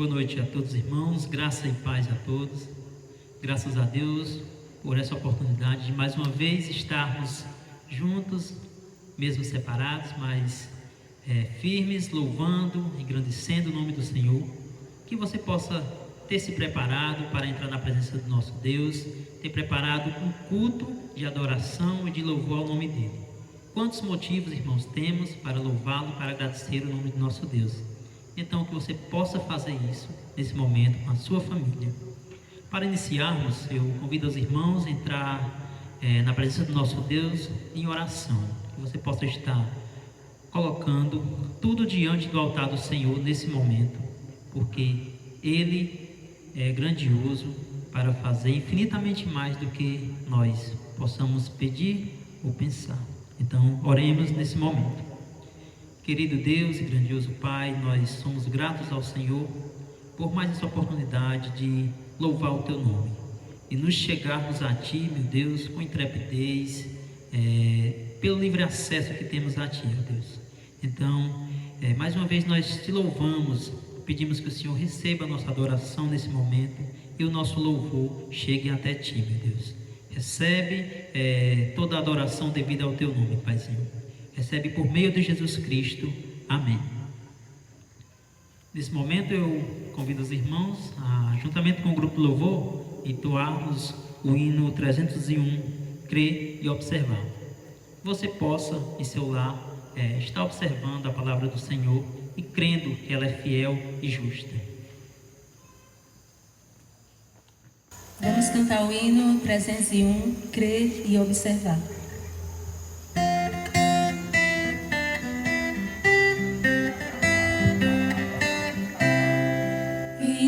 Boa noite a todos, irmãos, graça e paz a todos. Graças a Deus por essa oportunidade de mais uma vez estarmos juntos, mesmo separados, mas firmes, louvando, engrandecendo o nome do Senhor. Que você possa ter se preparado para entrar na presença do nosso Deus, ter preparado um culto de adoração e de louvor ao nome dele. Quantos motivos, irmãos, temos para louvá-lo, para agradecer o nome do nosso Deus? Então, que você possa fazer isso nesse momento com a sua família. Para iniciarmos, eu convido os irmãos a entrar na presença do nosso Deus em oração. Que você possa estar colocando tudo diante do altar do Senhor nesse momento, porque Ele é grandioso para fazer infinitamente mais do que nós possamos pedir ou pensar. Então, oremos nesse momento. Querido Deus e grandioso Pai, nós somos gratos ao Senhor por mais essa oportunidade de louvar o Teu nome e nos chegarmos a Ti, meu Deus, com intrepidez, pelo livre acesso que temos a Ti, meu Deus. Então, mais uma vez nós Te louvamos, pedimos que o Senhor receba a nossa adoração nesse momento e o nosso louvor chegue até Ti, meu Deus. Recebe toda a adoração devida ao Teu nome, Paizinho. Recebe por meio de Jesus Cristo. Amém. Nesse momento eu convido os irmãos a, juntamente com o grupo Louvor, entoarmos o hino 301, Crer e Observar. Você possa, em seu lar, estar observando a palavra do Senhor e crendo que ela é fiel e justa. Vamos cantar o hino 301, Crer e Observar.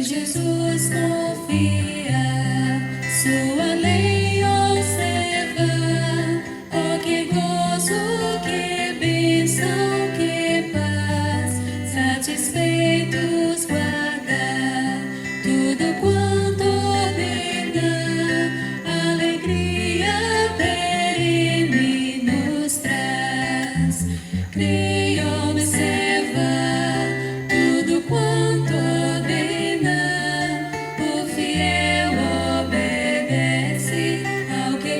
Jesus confia, sua lei observa. Oh, que gozo, que bênção, que paz, satisfeitos guarda tudo quanto ordena, alegria perene nos traz. Crê e observa tudo quanto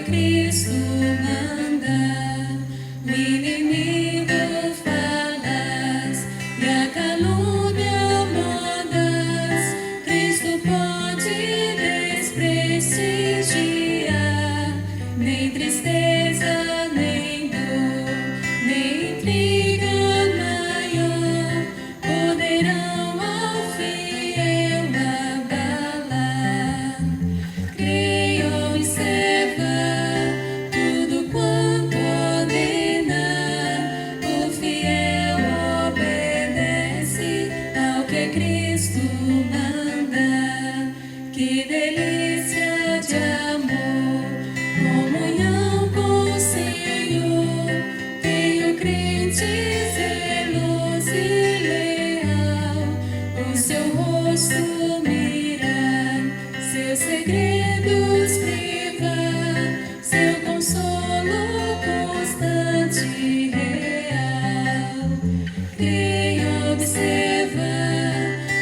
Cristo manda. O inimigo falas e a calúnia modas. Cristo pode desprestigiar. Nem tristeza, nem dor, nem intriga maior poderão ao fiel abalar. Creia, observa tudo quanto ordena, o fiel obedece ao que Cristo manda. Que delícia de amor, comunhão com o Senhor, tem o crente zeloso e leal, o seu rosto mirar, seus segredos privar, seu consolo constante e real. Creia, observa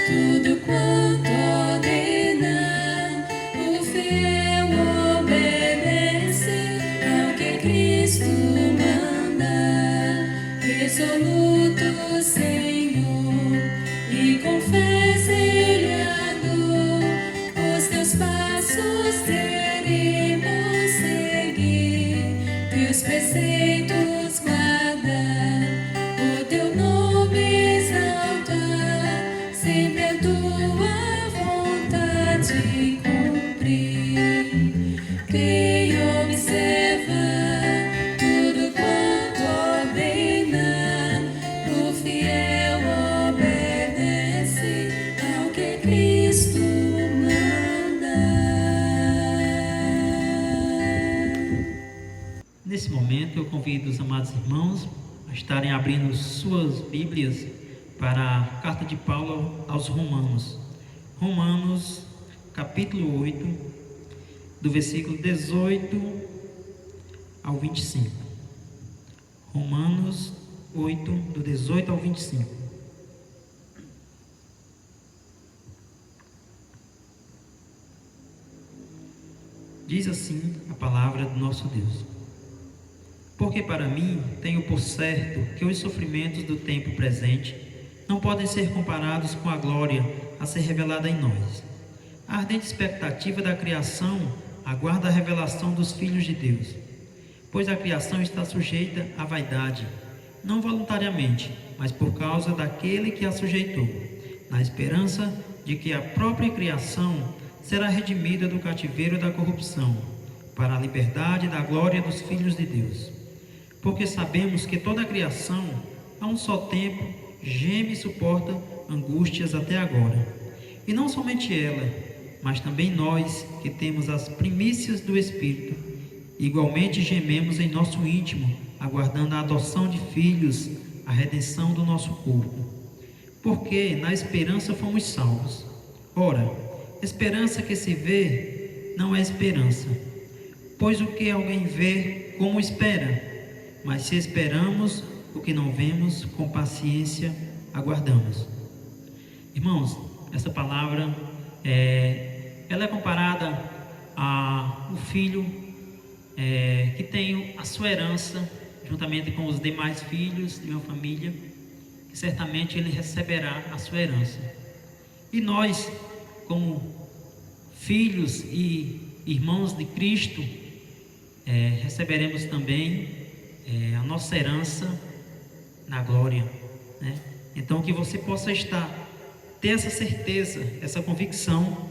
tudo quanto ordena, o fiel obedece ao que Cristo manda. Resoluto, Senhor, e com fé zelador, os teus passos teremos seguir, teus preceitos guardar, o teu nome exaltar, sempre a tua vontade cumprir. Creia, observa tudo quanto ordena, o fiel obedece ao que Cristo manda. Nesse momento eu convido os amados irmãos a estarem abrindo suas Bíblias para a carta de Paulo aos Romanos. Romanos, capítulo 8, do versículo 18 ao 25. Romanos 8, do 18 ao 25. Diz assim a palavra do nosso Deus: porque para mim tenho por certo que os sofrimentos do tempo presente não podem ser comparados com a glória a ser revelada em nós. A ardente expectativa da criação aguarda a revelação dos filhos de Deus, pois a criação está sujeita à vaidade, não voluntariamente, mas por causa daquele que a sujeitou, na esperança de que a própria criação será redimida do cativeiro da corrupção, para a liberdade da glória dos filhos de Deus. Porque sabemos que toda a criação, a um só tempo, geme e suporta angústias até agora. E não somente ela, mas também nós, que temos as primícias do Espírito, igualmente gememos em nosso íntimo, aguardando a adoção de filhos, a redenção do nosso corpo. Porque na esperança fomos salvos. Ora, esperança que se vê não é esperança, pois o que alguém vê, como espera? Mas se esperamos o que não vemos, com paciência aguardamos. Irmãos, essa palavra ela é comparada ao filho que tem a sua herança, juntamente com os demais filhos de uma família, que certamente ele receberá a sua herança. E nós, como filhos e irmãos de Cristo, receberemos também a nossa herança na glória, né? Então, que você possa ter essa certeza, essa convicção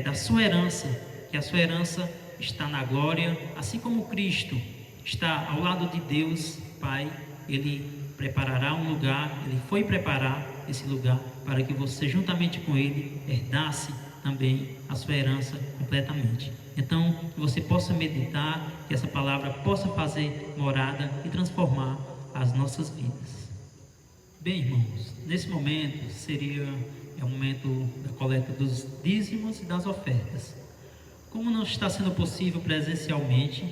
da sua herança, que a sua herança está na glória, assim como Cristo está ao lado de Deus Pai. Ele preparará um lugar, ele foi preparar esse lugar para que você, juntamente com ele, herdasse também a sua herança completamente. Então, que você possa meditar, que essa palavra possa fazer morada e transformar as nossas vidas. Bem, irmãos, nesse momento é o momento da coleta dos dízimos e das ofertas. Como não está sendo possível presencialmente,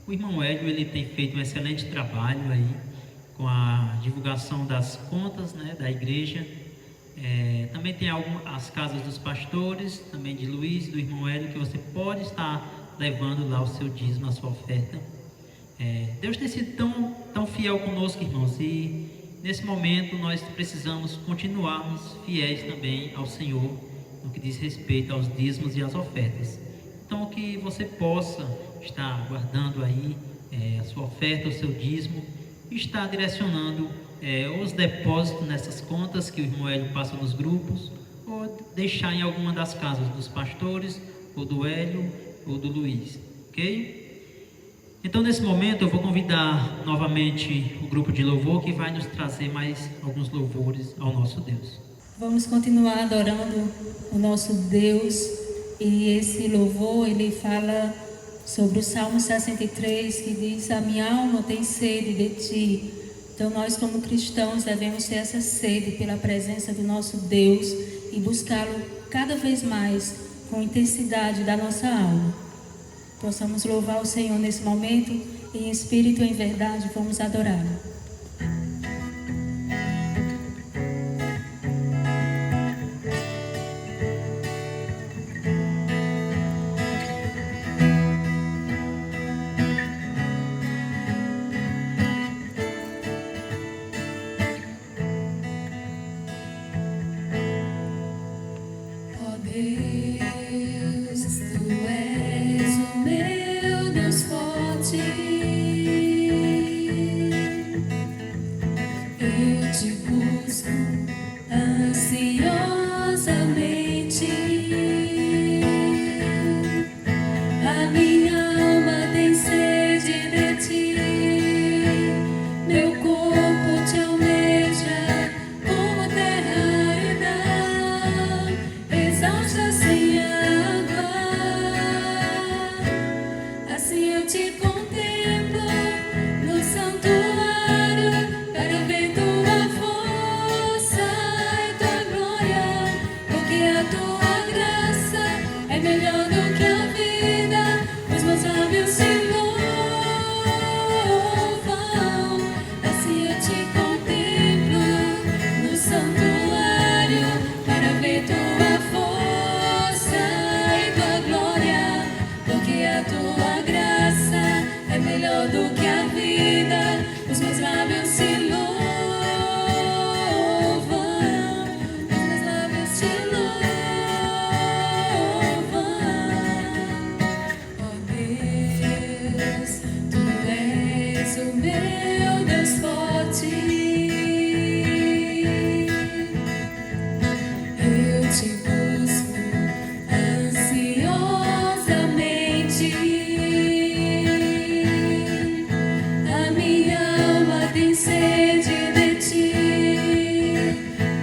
o irmão Hélio ele tem feito um excelente trabalho aí com a divulgação das contas, né, da igreja. Também tem as casas dos pastores, também de Luiz, do irmão Hélio, que você pode estar levando lá o seu dízimo, a sua oferta. Deus tem sido tão fiel conosco, irmãos, e nesse momento nós precisamos continuarmos fiéis também ao Senhor no que diz respeito aos dízimos e às ofertas. Então, que você possa estar guardando aí a sua oferta, o seu dízimo, e estar direcionando os depósitos nessas contas que o irmão Hélio passa nos grupos, ou deixar em alguma das casas dos pastores, ou do Hélio, ou do Luiz, ok? Então, nesse momento, eu vou convidar novamente o grupo de louvor, que vai nos trazer mais alguns louvores ao nosso Deus. Vamos continuar adorando o nosso Deus, e esse louvor, ele fala sobre o Salmo 63, que diz: a minha alma tem sede de ti. Então, nós como cristãos devemos ter essa sede pela presença do nosso Deus e buscá-lo cada vez mais com intensidade da nossa alma. Possamos louvar o Senhor nesse momento, e em espírito e em verdade vamos adorá-lo. melhor do que a vida. Os meus lábios te louvam, os meus lábios te louvam. Ó Deus, tu és o meu Deus forte. Eu te busco ansiosamente. A minha alma tem sede de ti.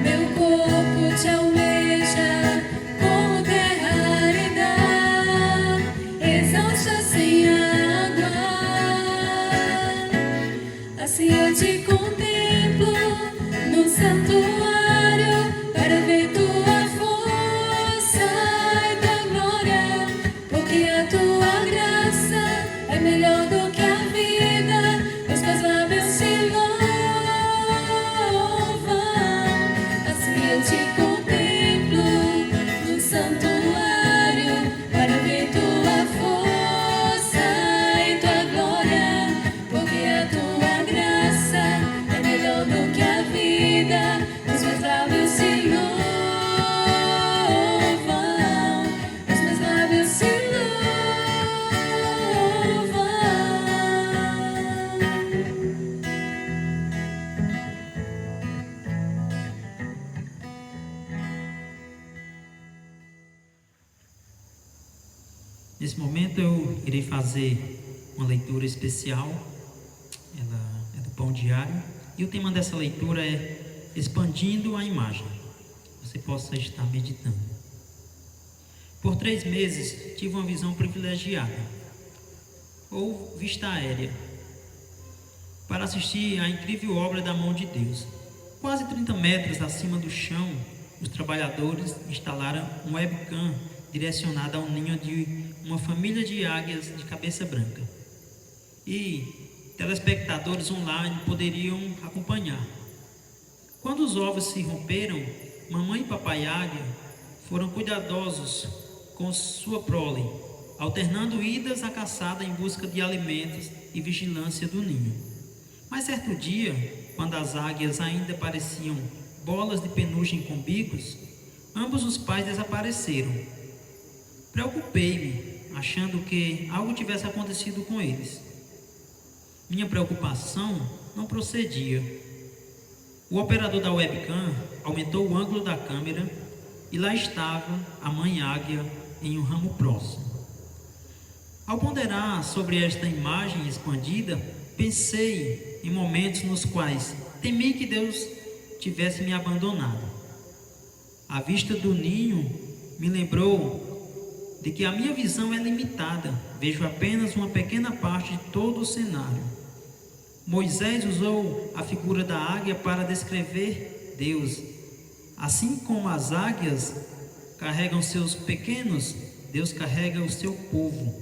Meu corpo te almeja como terra árida, exausta sem água. Assim eu te contemplo no santuário para ver tua força e tua glória, porque a tua graça é melhor do que a vida. Os meus lábios te louvam. Assim eu te contemplo no santuário para ver tua força e tua glória, porque a tua graça é melhor do que a vida. Os meus lábios te louvam, os meus lábios te louvam. Nesse momento eu irei fazer uma leitura especial, ela é do Pão Diário, e o tema dessa leitura é Expandindo a Imagem. Você possa estar meditando. Por 3 meses tive uma visão privilegiada, ou vista aérea, para assistir à incrível obra da mão de Deus. Quase 30 metros acima do chão, os trabalhadores instalaram um webcam direcionado ao ninho de uma família de águias de cabeça branca. E telespectadores online poderiam acompanhar. Quando os ovos se romperam, mamãe e papai águia foram cuidadosos com sua prole, alternando idas à caçada em busca de alimentos e vigilância do ninho. Mas certo dia, quando as águias ainda pareciam bolas de penugem com bicos, ambos os pais desapareceram. Preocupei-me, achando que algo tivesse acontecido com eles. Minha preocupação não procedia. O operador da webcam aumentou o ângulo da câmera e lá estava a mãe águia em um ramo próximo. Ao ponderar sobre esta imagem expandida, pensei em momentos nos quais temi que Deus tivesse me abandonado. A vista do ninho me lembrou de que a minha visão é limitada, vejo apenas uma pequena parte de todo o cenário. Moisés usou a figura da águia para descrever Deus. Assim como as águias carregam seus pequenos, Deus carrega o seu povo.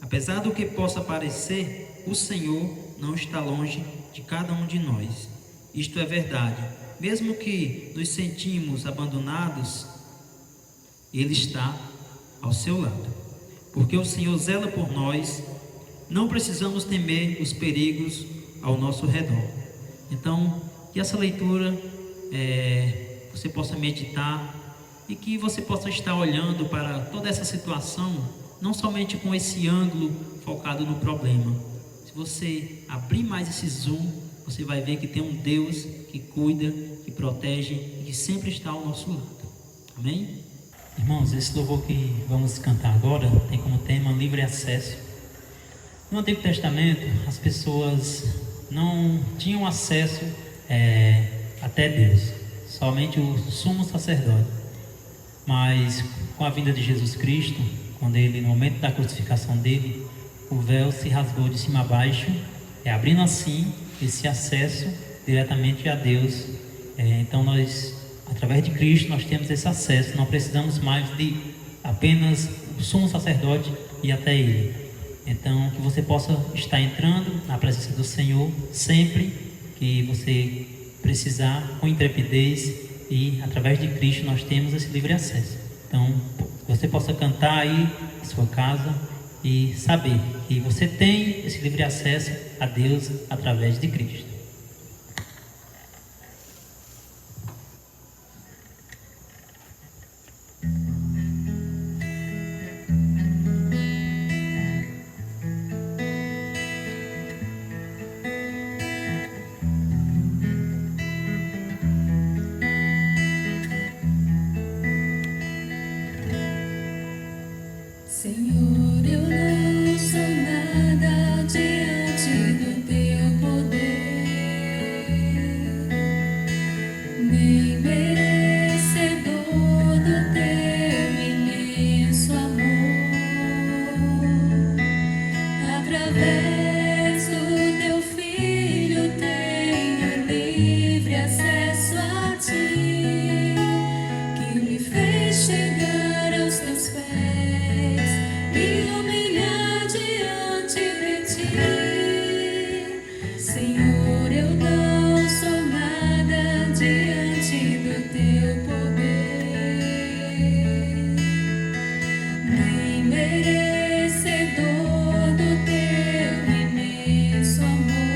Apesar do que possa parecer, o Senhor não está longe de cada um de nós. Isto é verdade. Mesmo que nos sentimos abandonados, Ele está ao seu lado. Porque o Senhor zela por nós, não precisamos temer os perigos ao nosso redor. Então, que essa leitura você possa meditar e que você possa estar olhando para toda essa situação, não somente com esse ângulo focado no problema. Se você abrir mais esse zoom, você vai ver que tem um Deus que cuida, que protege e que sempre está ao nosso lado. Amém? Irmãos, esse louvor que vamos cantar agora tem como tema livre acesso. No Antigo Testamento, as pessoas não tinham acesso até Deus, somente o sumo sacerdote. Mas com a vinda de Jesus Cristo, quando ele, no momento da crucificação dele, o véu se rasgou de cima a baixo, abrindo assim esse acesso diretamente a Deus. Então nós, através de Cristo, nós temos esse acesso, não precisamos mais de apenas o sumo sacerdote ir até Ele. Então, que você possa estar entrando na presença do Senhor sempre que você precisar, com intrepidez, e através de Cristo nós temos esse livre acesso. Então, que você possa cantar aí em sua casa, e saber que você tem esse livre acesso a Deus através de Cristo. Senhor, eu não sou nada diante do teu poder, nem merecedor do teu imenso amor. Através do teu Filho tenho livre acesso a ti, que me fez chegar aos teus pés, me humilhar diante de ti. Senhor, eu não sou nada diante do teu poder, nem merecedor do teu imenso amor.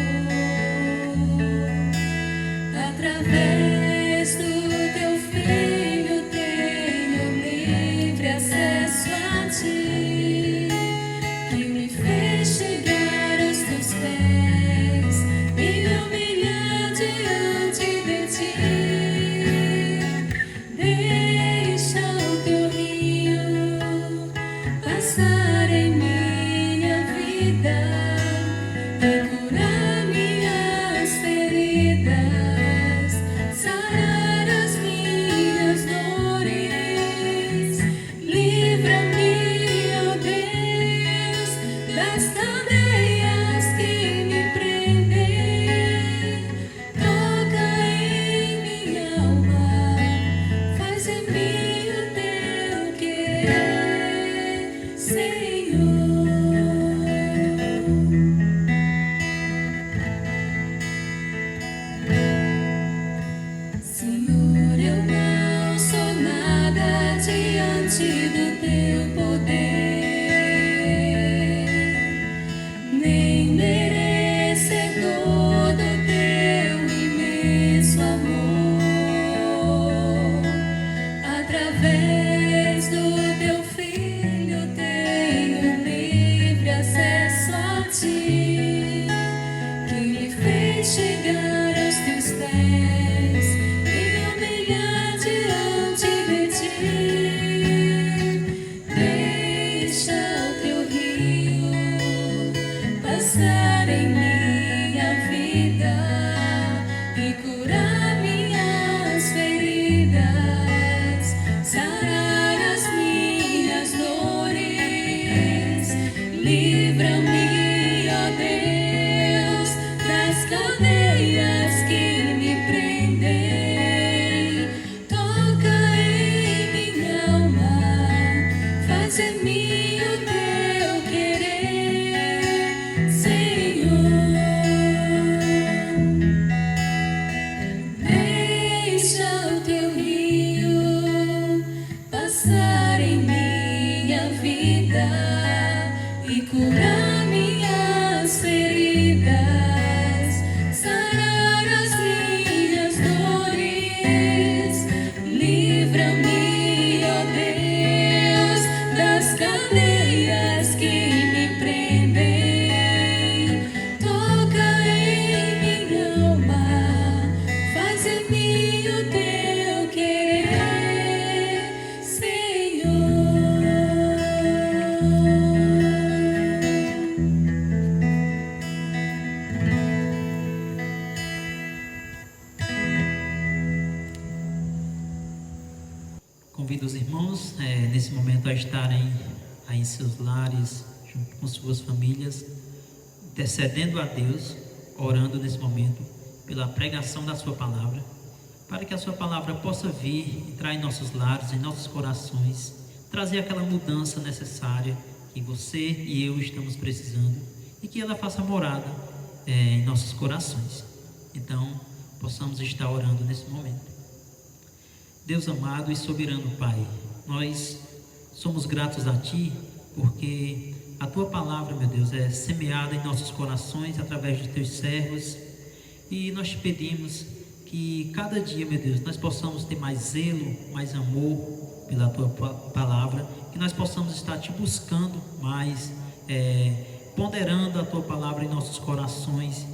Através do teu Filho tenho livre acesso a ti, que me fez chegar aos teus pés, me humilhar diante de ti. Deixa o teu rio passar em minha vida e curar minhas feridas, sarar as minhas dores. Livra-me, ó Deus, das cadeias que me prendem. Toca em minha alma, faz em mim o teu querer, Senhor. Senhor, eu não sou nada diante do teu poder, nem merecedor do teu imenso amor. Através do teu Filho tenho livre acesso a ti, que me fez chegar aos teus pés, me humilhar diante de ti. Deixa o teu rio passar em minha vida e curar minhas feridas, sarar as minhas dores. Livra-me, ó Deus, das cadeias que me prendem. Toca em minha alma, faz em mim o teu querer, Senhor. Deixa o teu rio passar em minha vida e curar minhas feridas, sarar as minhas dores. Livra-me, ó Deus, das cadeias que me prendem. Toca em minha alma, faz em mim o teu querer, Senhor. Convido os irmãos nesse momento a estarem aí em seus lares, junto com suas famílias, intercedendo a Deus, orando nesse momento pela pregação da sua palavra, para que a sua palavra possa vir, entrar em nossos lares, em nossos corações, trazer aquela mudança necessária que você e eu estamos precisando e que ela faça morada em nossos corações. Então, possamos estar orando nesse momento. Deus amado e soberano Pai, nós somos gratos a Ti porque a tua palavra, meu Deus, é semeada em nossos corações através dos teus servos. E nós te pedimos que cada dia, meu Deus, nós possamos ter mais zelo, mais amor pela tua palavra, que nós possamos estar te buscando mais, ponderando a tua palavra em nossos corações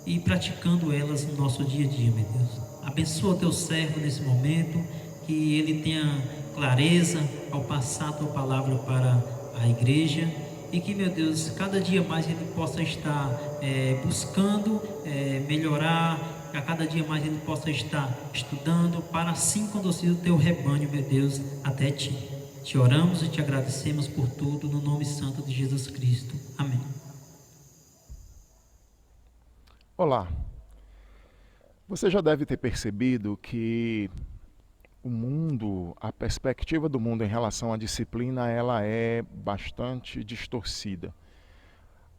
e praticando elas no nosso dia a dia, meu Deus. Abençoa o teu servo nesse momento, que ele tenha clareza ao passar a tua palavra para a igreja, e que, meu Deus, cada dia mais ele possa estar buscando melhorar, a cada dia mais ele possa estar estudando, para assim conduzir o teu rebanho, meu Deus, até ti. Te oramos e te agradecemos por tudo, no nome santo de Jesus Cristo. Amém. Olá. Você já deve ter percebido que o mundo, a perspectiva do mundo em relação à disciplina, ela é bastante distorcida.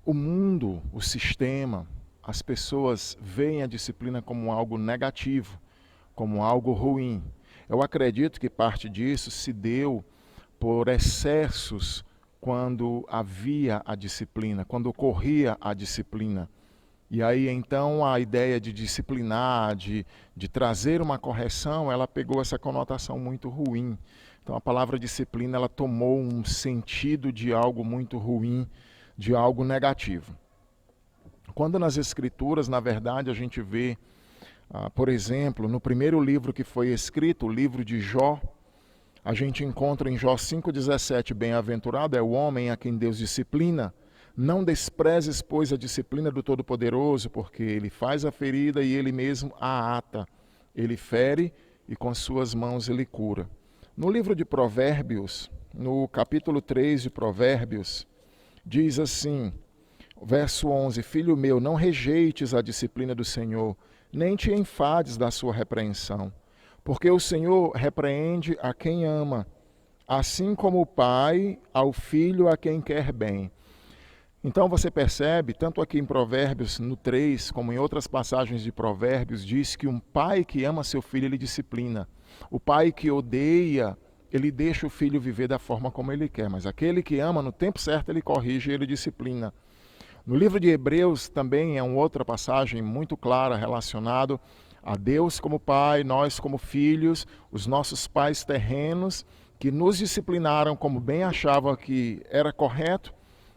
O mundo, o sistema, as pessoas veem a disciplina como algo negativo, como algo ruim. Eu acredito que parte disso se deu por excessos quando havia a disciplina, quando ocorria a disciplina. E aí então a ideia de disciplinar, de trazer uma correção, ela pegou essa conotação muito ruim. Então a palavra disciplina, ela tomou um sentido de algo muito ruim, de algo negativo. Quando nas Escrituras, na verdade, a gente vê, por exemplo, no primeiro livro que foi escrito, o livro de Jó, a gente encontra em Jó 5,17, bem-aventurado é o homem a quem Deus disciplina. Não desprezes, pois, a disciplina do Todo-Poderoso, porque ele faz a ferida e ele mesmo a ata. Ele fere e com suas mãos ele cura. No livro de Provérbios, no capítulo 3 de Provérbios, diz assim, verso 11, Filho meu, não rejeites a disciplina do Senhor, nem te enfades da sua repreensão, porque o Senhor repreende a quem ama, assim como o pai ao filho a quem quer bem. Então você percebe, tanto aqui em Provérbios, no 3, como em outras passagens de Provérbios, diz que um pai que ama seu filho, ele disciplina. O pai que odeia, ele deixa o filho viver da forma como ele quer. Mas aquele que ama, no tempo certo, ele corrige e ele disciplina. No livro de Hebreus também é uma outra passagem muito clara relacionado a Deus como pai, nós como filhos, os nossos pais terrenos, que nos disciplinaram como bem achavam que era correto,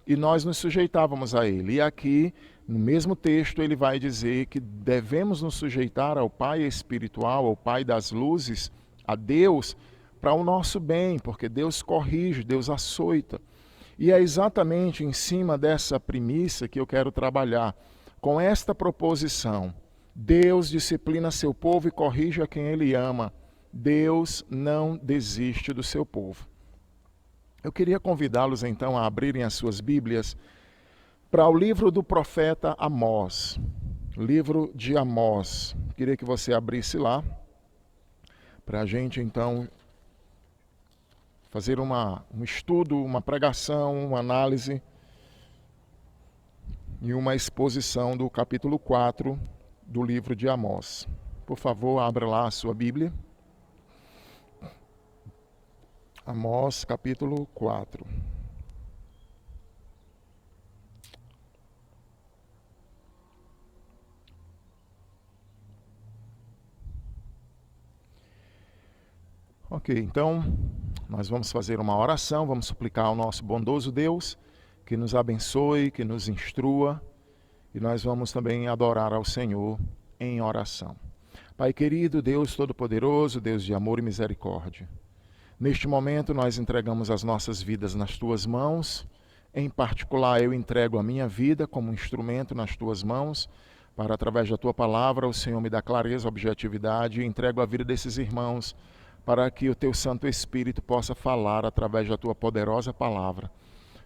e nós nos sujeitávamos a ele. E aqui, no mesmo texto, ele vai dizer que devemos nos sujeitar ao Pai espiritual, ao Pai das luzes, a Deus, para o nosso bem, porque Deus corrige, Deus açoita. E é exatamente em cima dessa premissa que eu quero trabalhar, com esta proposição. Deus disciplina seu povo e corrige a quem ele ama. Deus não desiste do seu povo. Eu queria convidá-los então a abrirem as suas Bíblias para o livro do profeta Amós. Livro de Amós. Queria que você abrisse lá, para a gente então fazer um estudo, uma pregação, uma análise e uma exposição do capítulo 4 do livro de Amós. Por favor, abra lá a sua Bíblia. Amós, capítulo 4. Ok, então nós vamos fazer uma oração, vamos suplicar ao nosso bondoso Deus que nos abençoe, que nos instrua, e nós vamos também adorar ao Senhor em oração. Pai querido, Deus Todo-Poderoso, Deus de amor e misericórdia, neste momento nós entregamos as nossas vidas nas Tuas mãos, em particular eu entrego a minha vida como instrumento nas Tuas mãos, para através da Tua palavra o Senhor me dá clareza, objetividade, e entrego a vida desses irmãos, para que o Teu Santo Espírito possa falar através da Tua poderosa palavra.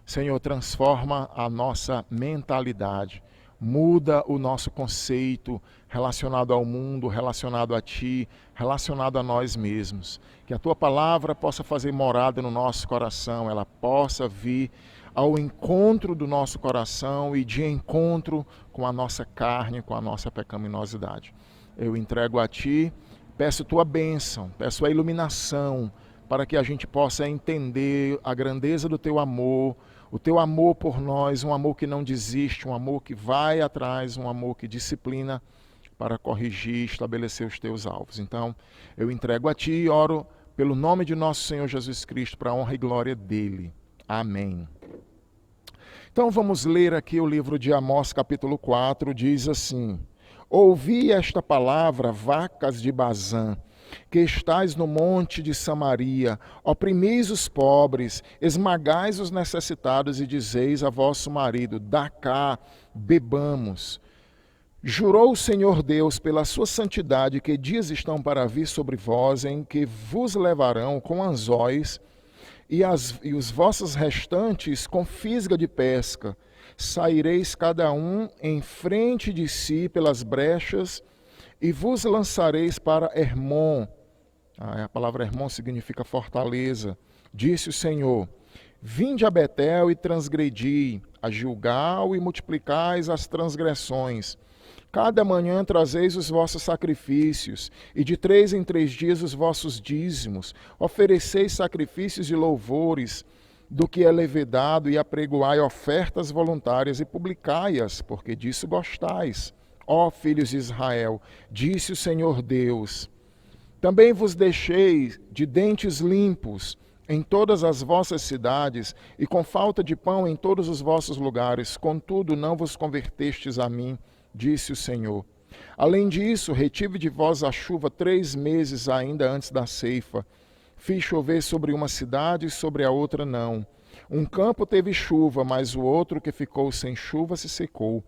Senhor, transforma a nossa mentalidade, muda o nosso conceito relacionado ao mundo, relacionado a Ti, relacionado a nós mesmos. Que a Tua palavra possa fazer morada no nosso coração, ela possa vir ao encontro do nosso coração e de encontro com a nossa carne, com a nossa pecaminosidade. Eu entrego a Ti, peço Tua bênção, peço a iluminação, para que a gente possa entender a grandeza do Teu amor, o teu amor por nós, um amor que não desiste, um amor que vai atrás, um amor que disciplina para corrigir e estabelecer os teus alvos. Então, eu entrego a ti e oro pelo nome de nosso Senhor Jesus Cristo, para a honra e glória dele. Amém. Então vamos ler aqui o livro de Amós, capítulo 4, diz assim: Ouvi esta palavra, vacas de Bazã, que estais no monte de Samaria, oprimis os pobres, esmagais os necessitados e dizeis a vosso marido, dá cá, bebamos. Jurou o Senhor Deus pela sua santidade que dias estão para vir sobre vós, em que vos levarão com anzóis e os vossos restantes com fisga de pesca. Saireis cada um em frente de si pelas brechas e vos lançareis para Hermon. A palavra Hermon significa fortaleza. Disse o Senhor: Vinde a Betel e transgredi, a Gilgal e multiplicais as transgressões. Cada manhã trazeis os vossos sacrifícios, e de 3 em 3 dias os vossos dízimos. Ofereceis sacrifícios e louvores do que é levedado, e apregoai ofertas voluntárias e publicai-as, porque disso gostais. Ó filhos de Israel, disse o Senhor Deus: Também vos deixei de dentes limpos em todas as vossas cidades, e com falta de pão em todos os vossos lugares, contudo não vos convertestes a mim, disse o Senhor. Além disso, retive de vós a chuva 3 meses ainda antes da ceifa. Fiz chover sobre uma cidade e sobre a outra não. Um campo teve chuva, mas o outro que ficou sem chuva se secou.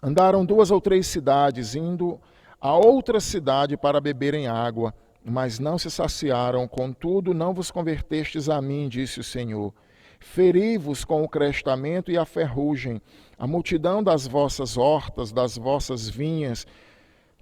Andaram 2 ou 3 cidades, indo a outra cidade para beberem água, mas não se saciaram, contudo não vos convertestes a mim, disse o Senhor. Feri-vos com o crestamento e a ferrugem, a multidão das vossas hortas, das vossas vinhas,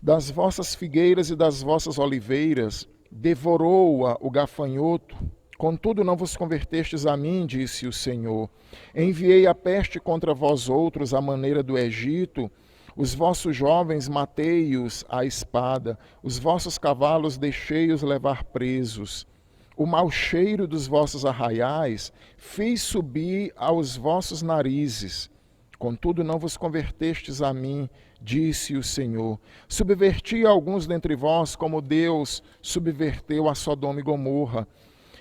das vossas figueiras e das vossas oliveiras, devorou-a o gafanhoto. Contudo não vos convertestes a mim, disse o Senhor. Enviei a peste contra vós outros, à maneira do Egito. Os vossos jovens matei-os à espada, os vossos cavalos deixei-os levar presos. O mau cheiro dos vossos arraiais fiz subir aos vossos narizes. Contudo não vos convertestes a mim, disse o Senhor. Subverti alguns dentre vós, como Deus subverteu a Sodoma e Gomorra.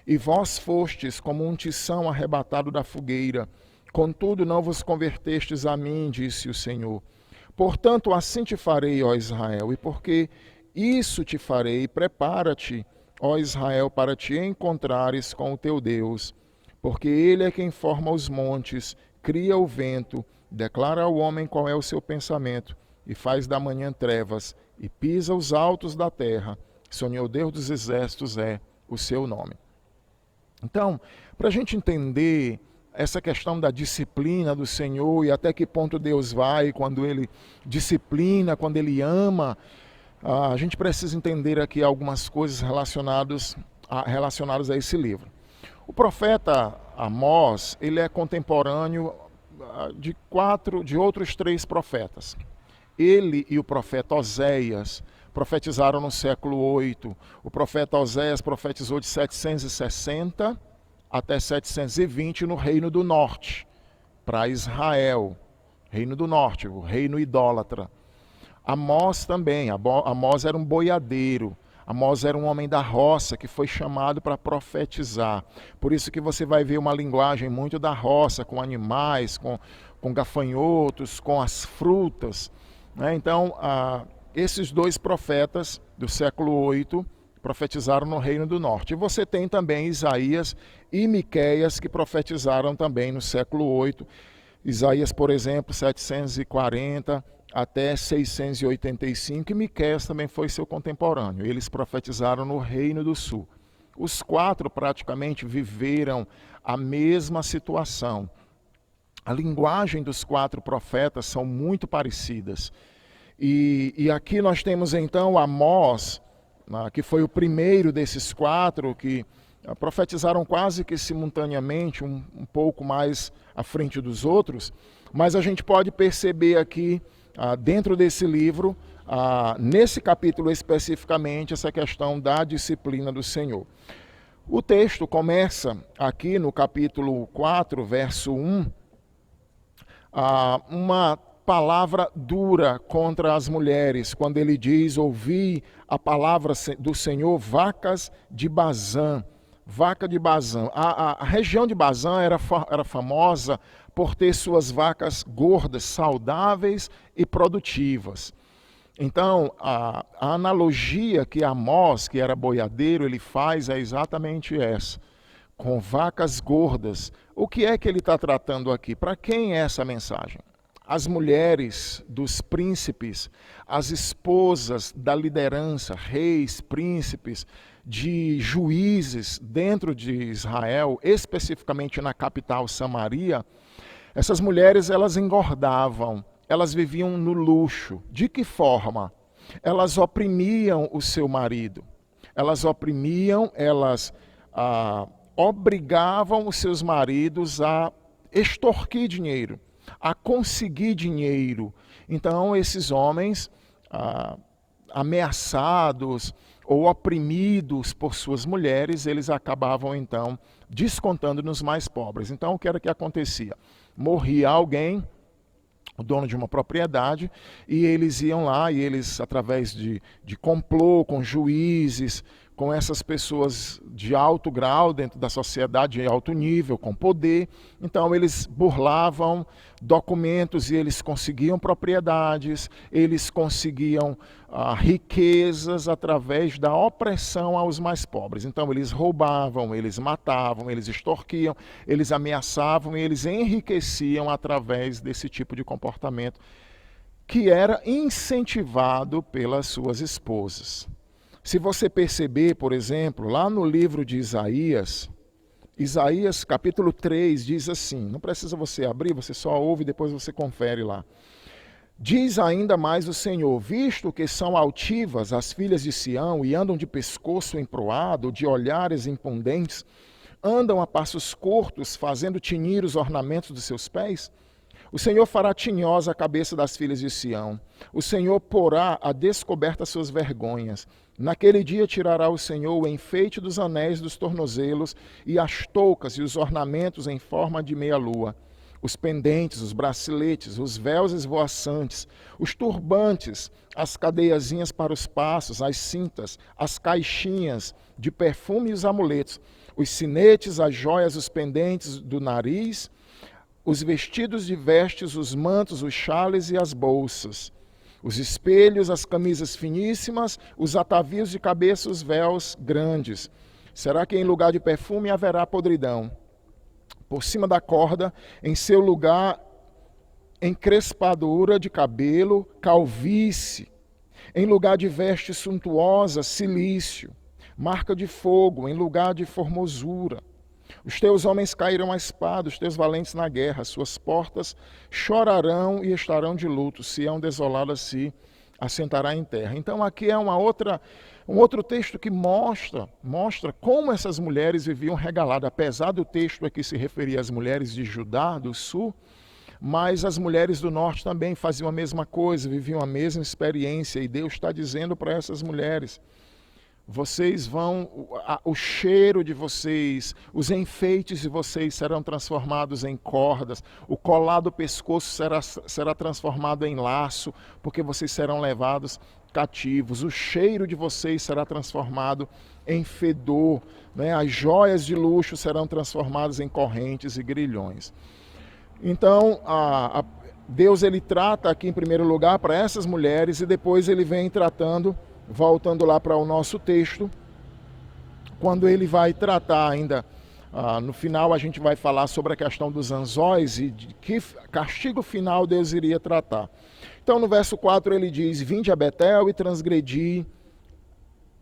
E vós fostes como um tição arrebatado da fogueira. Contudo não vos convertestes a mim, disse o Senhor. Portanto, assim te farei, ó Israel, e porque isso te farei, prepara-te, ó Israel, para te encontrares com o teu Deus, porque ele é quem forma os montes, cria o vento, declara ao homem qual é o seu pensamento, e faz da manhã trevas, e pisa os altos da terra. Senhor Deus dos exércitos é o seu nome. Então, para a gente entender essa questão da disciplina do Senhor e até que ponto Deus vai quando Ele disciplina, quando Ele ama, a gente precisa entender aqui algumas coisas relacionadas a esse livro. O profeta Amós, ele é contemporâneo de outros 3 profetas. Ele e o profeta Oséias profetizaram no século 8. O profeta Oséias profetizou de 760 até 720 no Reino do Norte, para Israel, Reino do Norte, o reino idólatra. Amós também, Amós era um boiadeiro, Amós era um homem da roça que foi chamado para profetizar. Por isso que você vai ver uma linguagem muito da roça, com animais, com gafanhotos, com as frutas. Né? Então, esses 2 profetas do século 8 profetizaram no Reino do Norte. E você tem também Isaías e Miqueias que profetizaram também no século 8. Isaías, por exemplo, 740 até 685, e Miqueias também foi seu contemporâneo. Eles profetizaram no Reino do Sul. Os 4 praticamente viveram a mesma situação. A linguagem dos 4 profetas são muito parecidas. E aqui nós temos então Amós, que foi o primeiro desses 4 que profetizaram quase que simultaneamente, um pouco mais à frente dos outros, mas a gente pode perceber aqui, dentro desse livro, nesse capítulo especificamente, essa questão da disciplina do Senhor. O texto começa aqui no capítulo 4, verso 1, uma palavra dura contra as mulheres, quando ele diz: ouvi a palavra do Senhor, vacas de Bazã. Vaca de Bazã. A região de Bazã era famosa por ter suas vacas gordas, saudáveis e produtivas. Então, a analogia que Amós, que era boiadeiro, ele faz é exatamente essa, com vacas gordas. O que é que ele está tratando aqui? Para quem é essa mensagem? As mulheres dos príncipes, as esposas da liderança, reis, príncipes, de juízes dentro de Israel, especificamente na capital Samaria. Essas mulheres, elas engordavam, elas viviam no luxo. De que forma? Elas oprimiam o seu marido. Elas oprimiam, elas obrigavam os seus maridos a extorquir dinheiro, a conseguir dinheiro. Então, esses homens, ameaçados ou oprimidos por suas mulheres, eles acabavam, então, descontando nos mais pobres. Então, o que era que acontecia? Morria alguém, o dono de uma propriedade, e eles iam lá, e eles, através de complô com juízes, com essas pessoas de alto grau dentro da sociedade, de alto nível, com poder, então eles burlavam documentos e eles conseguiam propriedades, eles conseguiam riquezas através da opressão aos mais pobres. Então eles roubavam, eles matavam, eles extorquiam, eles ameaçavam e eles enriqueciam através desse tipo de comportamento que era incentivado pelas suas esposas. Se você perceber, por exemplo, lá no livro de Isaías, Isaías capítulo 3 diz assim, não precisa você abrir, você só ouve e depois você confere lá. Diz ainda mais o Senhor: visto que são altivas as filhas de Sião e andam de pescoço emproado, de olhares impudentes, andam a passos curtos, fazendo tinir os ornamentos dos seus pés, o Senhor fará tinhosa a cabeça das filhas de Sião. O Senhor porá a descoberta suas vergonhas. Naquele dia tirará o Senhor o enfeite dos anéis dos tornozelos e as toucas e os ornamentos em forma de meia-lua, os pendentes, os braceletes, os véus esvoaçantes, os turbantes, as cadeiazinhas para os passos, as cintas, as caixinhas de perfume e os amuletos, os sinetes, as joias, os pendentes do nariz, os vestidos de vestes, os mantos, os chales e as bolsas, os espelhos, as camisas finíssimas, os atavios de cabeça, os véus grandes. Será que em lugar de perfume haverá podridão? Por cima da corda, em seu lugar, encrespadura de cabelo, calvície. Em lugar de veste suntuosa, cilício. Marca de fogo, em lugar de formosura. Os teus homens cairão à espada, os teus valentes na guerra, suas portas chorarão e estarão de luto, Sião desolada se assentará em terra. Então aqui é um outro texto que mostra como essas mulheres viviam regaladas, apesar do texto aqui se referir às mulheres de Judá, do sul, mas as mulheres do norte também faziam a mesma coisa, viviam a mesma experiência, e Deus está dizendo para essas mulheres: vocês vão, o cheiro de vocês, os enfeites de vocês serão transformados em cordas, o colar do pescoço será transformado em laço, porque vocês serão levados cativos, o cheiro de vocês será transformado em fedor, né? As joias de luxo serão transformadas em correntes e grilhões. Então, Deus ele trata aqui em primeiro lugar para essas mulheres, e depois ele vem tratando, voltando lá para o nosso texto, quando ele vai tratar ainda, no final a gente vai falar sobre a questão dos anzóis e de que castigo final Deus iria tratar. Então no verso 4 ele diz: vinde a Betel e transgredi,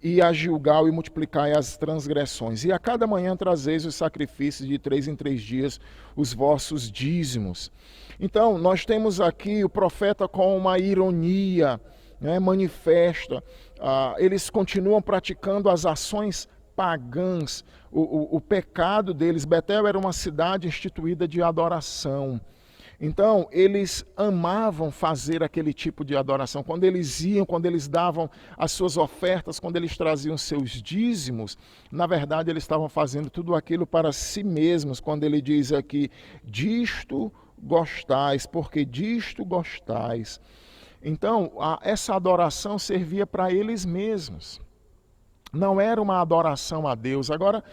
e a Gilgal e multiplicai as transgressões, e a cada manhã trazeis os sacrifícios de 3 em 3 dias, os vossos dízimos. Então nós temos aqui o profeta com uma ironia, né, manifesta. Eles continuam praticando as ações pagãs, o pecado deles. Betel era uma cidade instituída de adoração. Então, eles amavam fazer aquele tipo de adoração. Quando eles iam, quando eles davam as suas ofertas, quando eles traziam seus dízimos, na verdade, eles estavam fazendo tudo aquilo para si mesmos. Quando ele diz aqui, disto gostais, porque disto gostais. Então, essa adoração servia para eles mesmos. Não era uma adoração a Deus. Agora,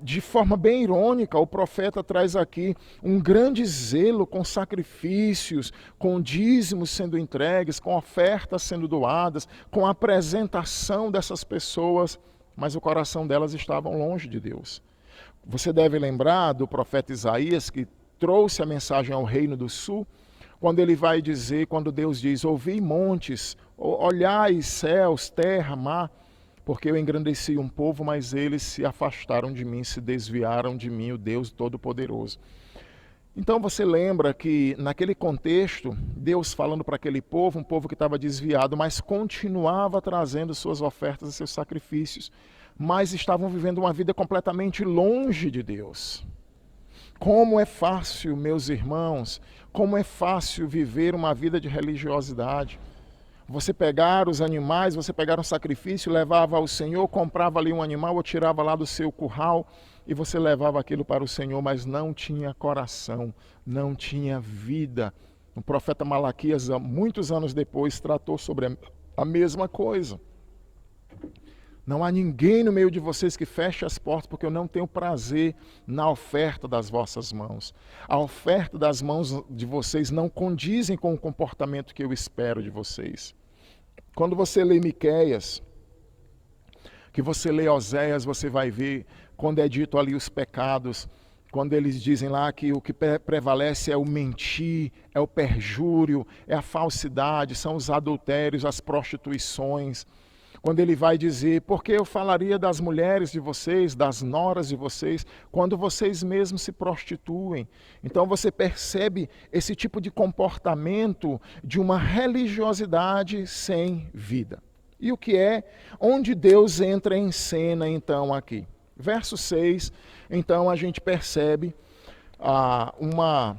de forma bem irônica, o profeta traz aqui um grande zelo com sacrifícios, com dízimos sendo entregues, com ofertas sendo doadas, com a apresentação dessas pessoas, mas o coração delas estava longe de Deus. Você deve lembrar do profeta Isaías, que trouxe a mensagem ao reino do sul, quando ele vai dizer, quando Deus diz, ouvi montes, olhai céus, terra, mar, porque eu engrandeci um povo, mas eles se afastaram de mim, se desviaram de mim, o Deus Todo-Poderoso. Então você lembra que naquele contexto, Deus falando para aquele povo, um povo que estava desviado, mas continuava trazendo suas ofertas e seus sacrifícios, mas estavam vivendo uma vida completamente longe de Deus. Como é fácil, meus irmãos, como é fácil viver uma vida de religiosidade. Você pegar os animais, você pegar um sacrifício, levava ao Senhor, comprava ali um animal ou tirava lá do seu curral e você levava aquilo para o Senhor, mas não tinha coração, não tinha vida. O profeta Malaquias, muitos anos depois, tratou sobre a mesma coisa. Não há ninguém no meio de vocês que feche as portas, porque eu não tenho prazer na oferta das vossas mãos. A oferta das mãos de vocês não condizem com o comportamento que eu espero de vocês. Quando você lê Miqueias, que você lê Oséias, você vai ver quando é dito ali os pecados, quando eles dizem lá que o que prevalece é o mentir, é o perjúrio, é a falsidade, são os adultérios, as prostituições. Quando ele vai dizer, porque eu falaria das mulheres de vocês, das noras de vocês, quando vocês mesmos se prostituem. Então você percebe esse tipo de comportamento de uma religiosidade sem vida. E o que é? Onde Deus entra em cena então aqui. Verso 6, então a gente percebe uma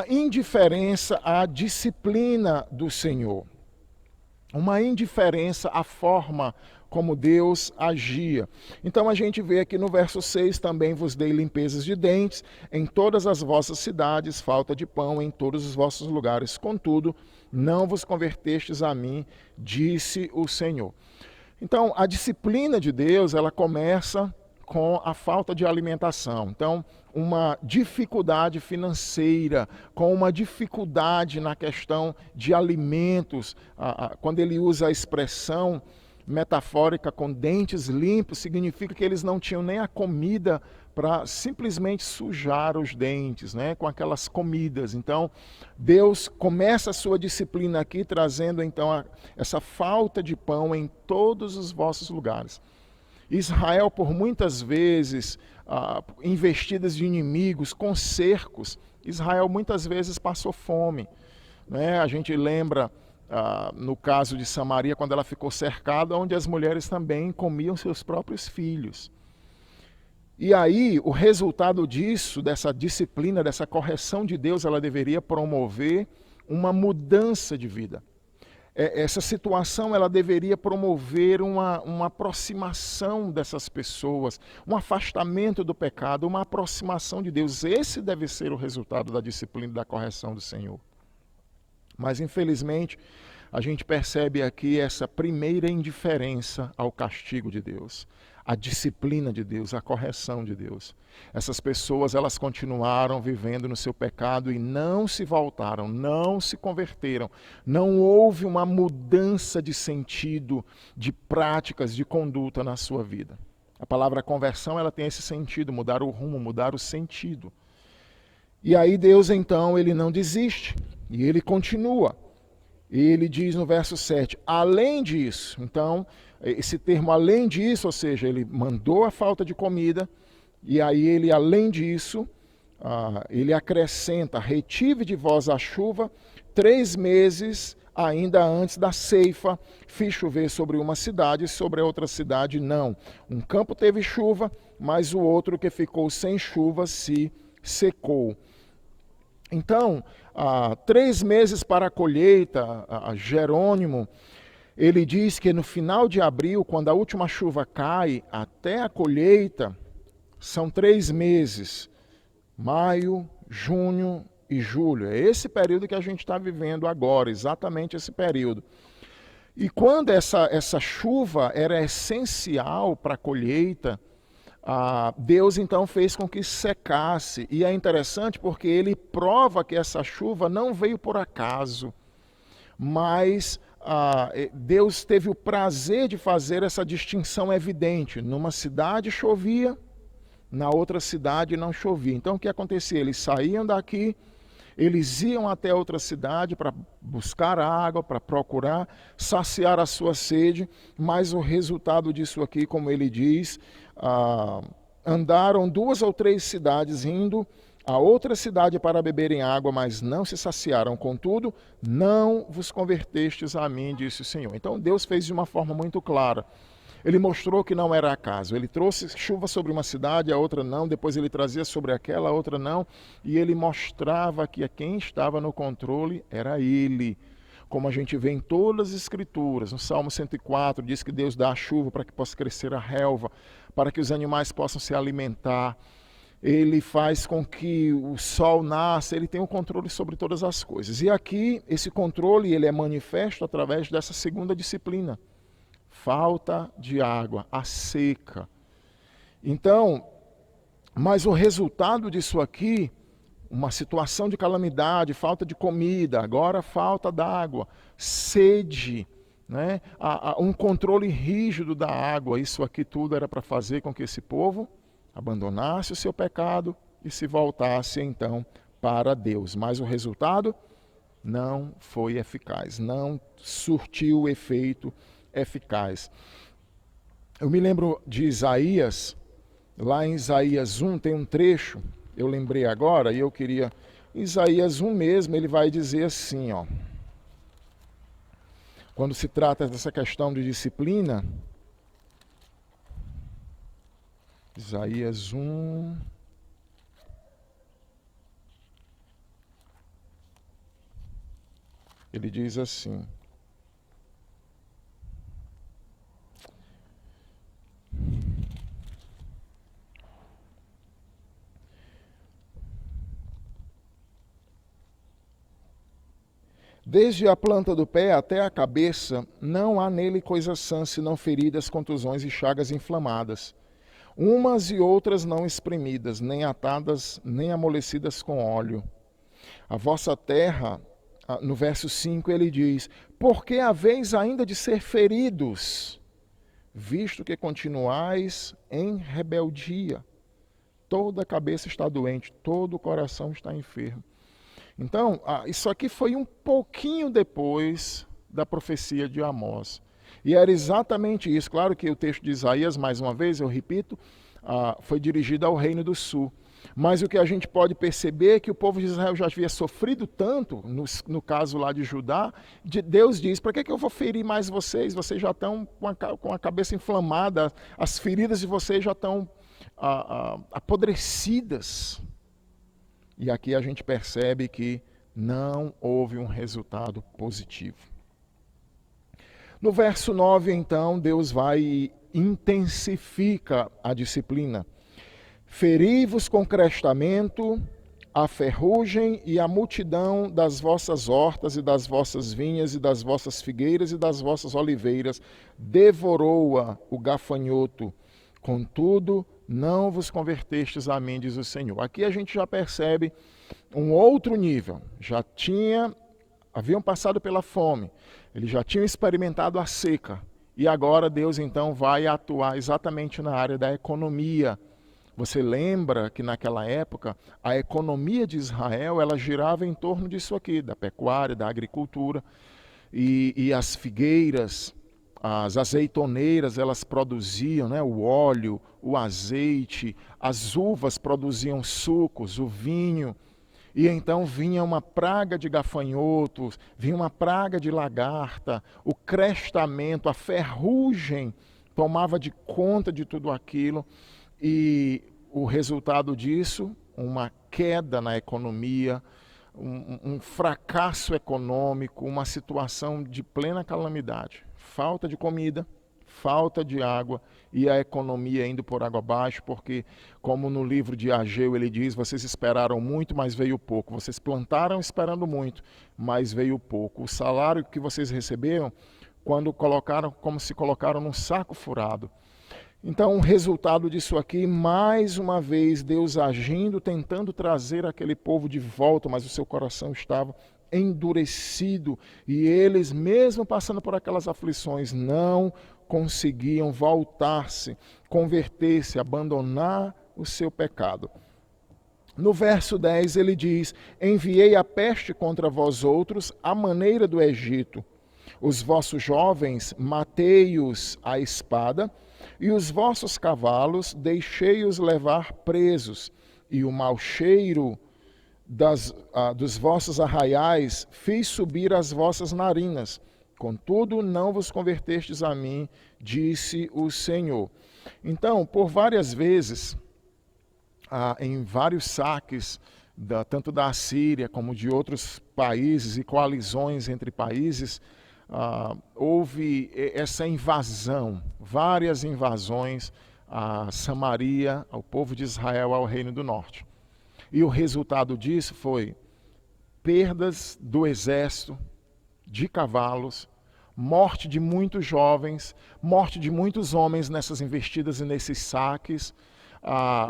indiferença à disciplina do Senhor. Uma indiferença à forma como Deus agia. Então a gente vê aqui no verso 6, também vos dei limpezas de dentes, em todas as vossas cidades, falta de pão em todos os vossos lugares. Contudo, não vos convertestes a mim, disse o Senhor. Então a disciplina de Deus, ela começa com a falta de alimentação. Então, uma dificuldade financeira, com uma dificuldade na questão de alimentos. Quando ele usa a expressão metafórica com dentes limpos, significa que eles não tinham nem a comida para simplesmente sujar os dentes, né, com aquelas comidas. Então, Deus começa a sua disciplina aqui, trazendo então essa falta de pão em todos os vossos lugares. Israel, por muitas vezes, investidas de inimigos, com cercos, Israel muitas vezes passou fome. Né? A gente lembra, no caso de Samaria, quando ela ficou cercada, onde as mulheres também comiam seus próprios filhos. E aí, o resultado disso, dessa disciplina, dessa correção de Deus, ela deveria promover uma mudança de vida. Essa situação ela deveria promover uma aproximação dessas pessoas, um afastamento do pecado, uma aproximação de Deus. Esse deve ser o resultado da disciplina e da correção do Senhor. Mas, infelizmente, a gente percebe aqui essa primeira indiferença ao castigo de Deus, a disciplina de Deus, a correção de Deus. Essas pessoas, elas continuaram vivendo no seu pecado e não se voltaram, não se converteram. Não houve uma mudança de sentido, de práticas, de conduta na sua vida. A palavra conversão, ela tem esse sentido, mudar o rumo, mudar o sentido. E aí Deus, então, ele não desiste e ele continua. E ele diz no verso 7, além disso, então, esse termo além disso, ou seja, ele mandou a falta de comida, e aí ele, além disso, ele acrescenta, retive de vós a chuva 3 meses ainda antes da ceifa, fiz chover sobre uma cidade, sobre a outra cidade não. Um campo teve chuva, mas o outro que ficou sem chuva se secou. Então, 3 meses para a colheita, Jerônimo, ele diz que no final de abril, quando a última chuva cai, até a colheita, são 3 meses, maio, junho e julho. É esse período que a gente está vivendo agora, exatamente esse período. E quando essa chuva era essencial para a colheita, Deus então fez com que secasse. E é interessante porque ele prova que essa chuva não veio por acaso, mas Deus teve o prazer de fazer essa distinção evidente. Numa cidade chovia, na outra cidade não chovia. Então o que acontecia? Eles saíam daqui, eles iam até outra cidade para buscar água, para procurar saciar a sua sede, mas o resultado disso aqui, como ele diz, andaram 2 ou 3 cidades indo a outra cidade para beberem água, mas não se saciaram. Contudo, não vos convertestes a mim, disse o Senhor. Então Deus fez de uma forma muito clara. Ele mostrou que não era acaso. Ele trouxe chuva sobre uma cidade, a outra não. Depois ele trazia sobre aquela, a outra não. E ele mostrava que quem estava no controle era ele. Como a gente vê em todas as escrituras. No Salmo 104 diz que Deus dá a chuva para que possa crescer a relva, para que os animais possam se alimentar. Ele faz com que o sol nasça, ele tem o controle sobre todas as coisas. E aqui, esse controle ele é manifesto através dessa segunda disciplina. Falta de água, a seca. Então, mas o resultado disso aqui, uma situação de calamidade, falta de comida, agora falta d'água, sede, né? Um controle rígido da água. Isso aqui tudo era para fazer com que esse povo abandonasse o seu pecado e se voltasse então para Deus. Mas o resultado não foi eficaz, não surtiu o efeito eficaz. Eu me lembro de Isaías, lá em Isaías 1 tem um trecho, eu lembrei agora e eu queria... Isaías 1 mesmo, ele vai dizer assim, ó, quando se trata dessa questão de disciplina, Isaías 1... ele diz assim: desde a planta do pé até a cabeça, não há nele coisa sã, senão feridas, contusões e chagas inflamadas, umas e outras não espremidas, nem atadas, nem amolecidas com óleo. A vossa terra, no verso 5 ele diz, porque haveis ainda de ser feridos, visto que continuais em rebeldia. Toda a cabeça está doente, todo o coração está enfermo. Então, isso aqui foi um pouquinho depois da profecia de Amós. E era exatamente isso. Claro que o texto de Isaías, mais uma vez, eu repito, foi dirigido ao Reino do Sul. Mas o que a gente pode perceber é que o povo de Israel já havia sofrido tanto, no caso lá de Judá, Deus diz, para que eu vou ferir mais vocês? Vocês já estão com a cabeça inflamada, as feridas de vocês já estão apodrecidas. E aqui a gente percebe que não houve um resultado positivo. No verso 9, então, Deus vai e intensifica a disciplina. Feri-vos com crestamento, a ferrugem e a multidão das vossas hortas e das vossas vinhas e das vossas figueiras e das vossas oliveiras, devorou-a o gafanhoto. Contudo, não vos convertestes a mim, diz o Senhor. Aqui a gente já percebe um outro nível. Haviam passado pela fome, eles já tinham experimentado a seca. E agora Deus então vai atuar exatamente na área da economia. Você lembra que naquela época a economia de Israel ela girava em torno disso aqui, da pecuária, da agricultura, e as figueiras, as azeitoneiras, elas produziam, né, o óleo, o azeite, as uvas produziam sucos, o vinho, e então vinha uma praga de gafanhotos, vinha uma praga de lagarta, o crestamento, a ferrugem tomava de conta de tudo aquilo, e o resultado disso, uma queda na economia, um fracasso econômico, uma situação de plena calamidade. Falta de comida, falta de água e a economia indo por água abaixo, porque, como no livro de Ageu ele diz, vocês esperaram muito, mas veio pouco. Vocês plantaram esperando muito, mas veio pouco. O salário que vocês receberam, quando colocaram, como se colocaram num saco furado. Então, o resultado disso aqui, mais uma vez, Deus agindo, tentando trazer aquele povo de volta, mas o seu coração estava endurecido e eles, mesmo passando por aquelas aflições, não conseguiam voltar-se, converter-se, abandonar o seu pecado. No verso 10 ele diz: enviei a peste contra vós outros, à maneira do Egito. Os vossos jovens matei-os à espada, e os vossos cavalos deixei-os levar presos, e o mau cheiro dos vossos arraiais fiz subir as vossas narinas. Contudo, não vos convertestes a mim, disse o Senhor. Então, por várias vezes, em vários saques, tanto da Assíria como de outros países e coalizões entre países, houve essa invasão, várias invasões a Samaria, ao povo de Israel, ao Reino do Norte. E o resultado disso foi perdas do exército, de cavalos, morte de muitos jovens, morte de muitos homens nessas investidas e nesses saques.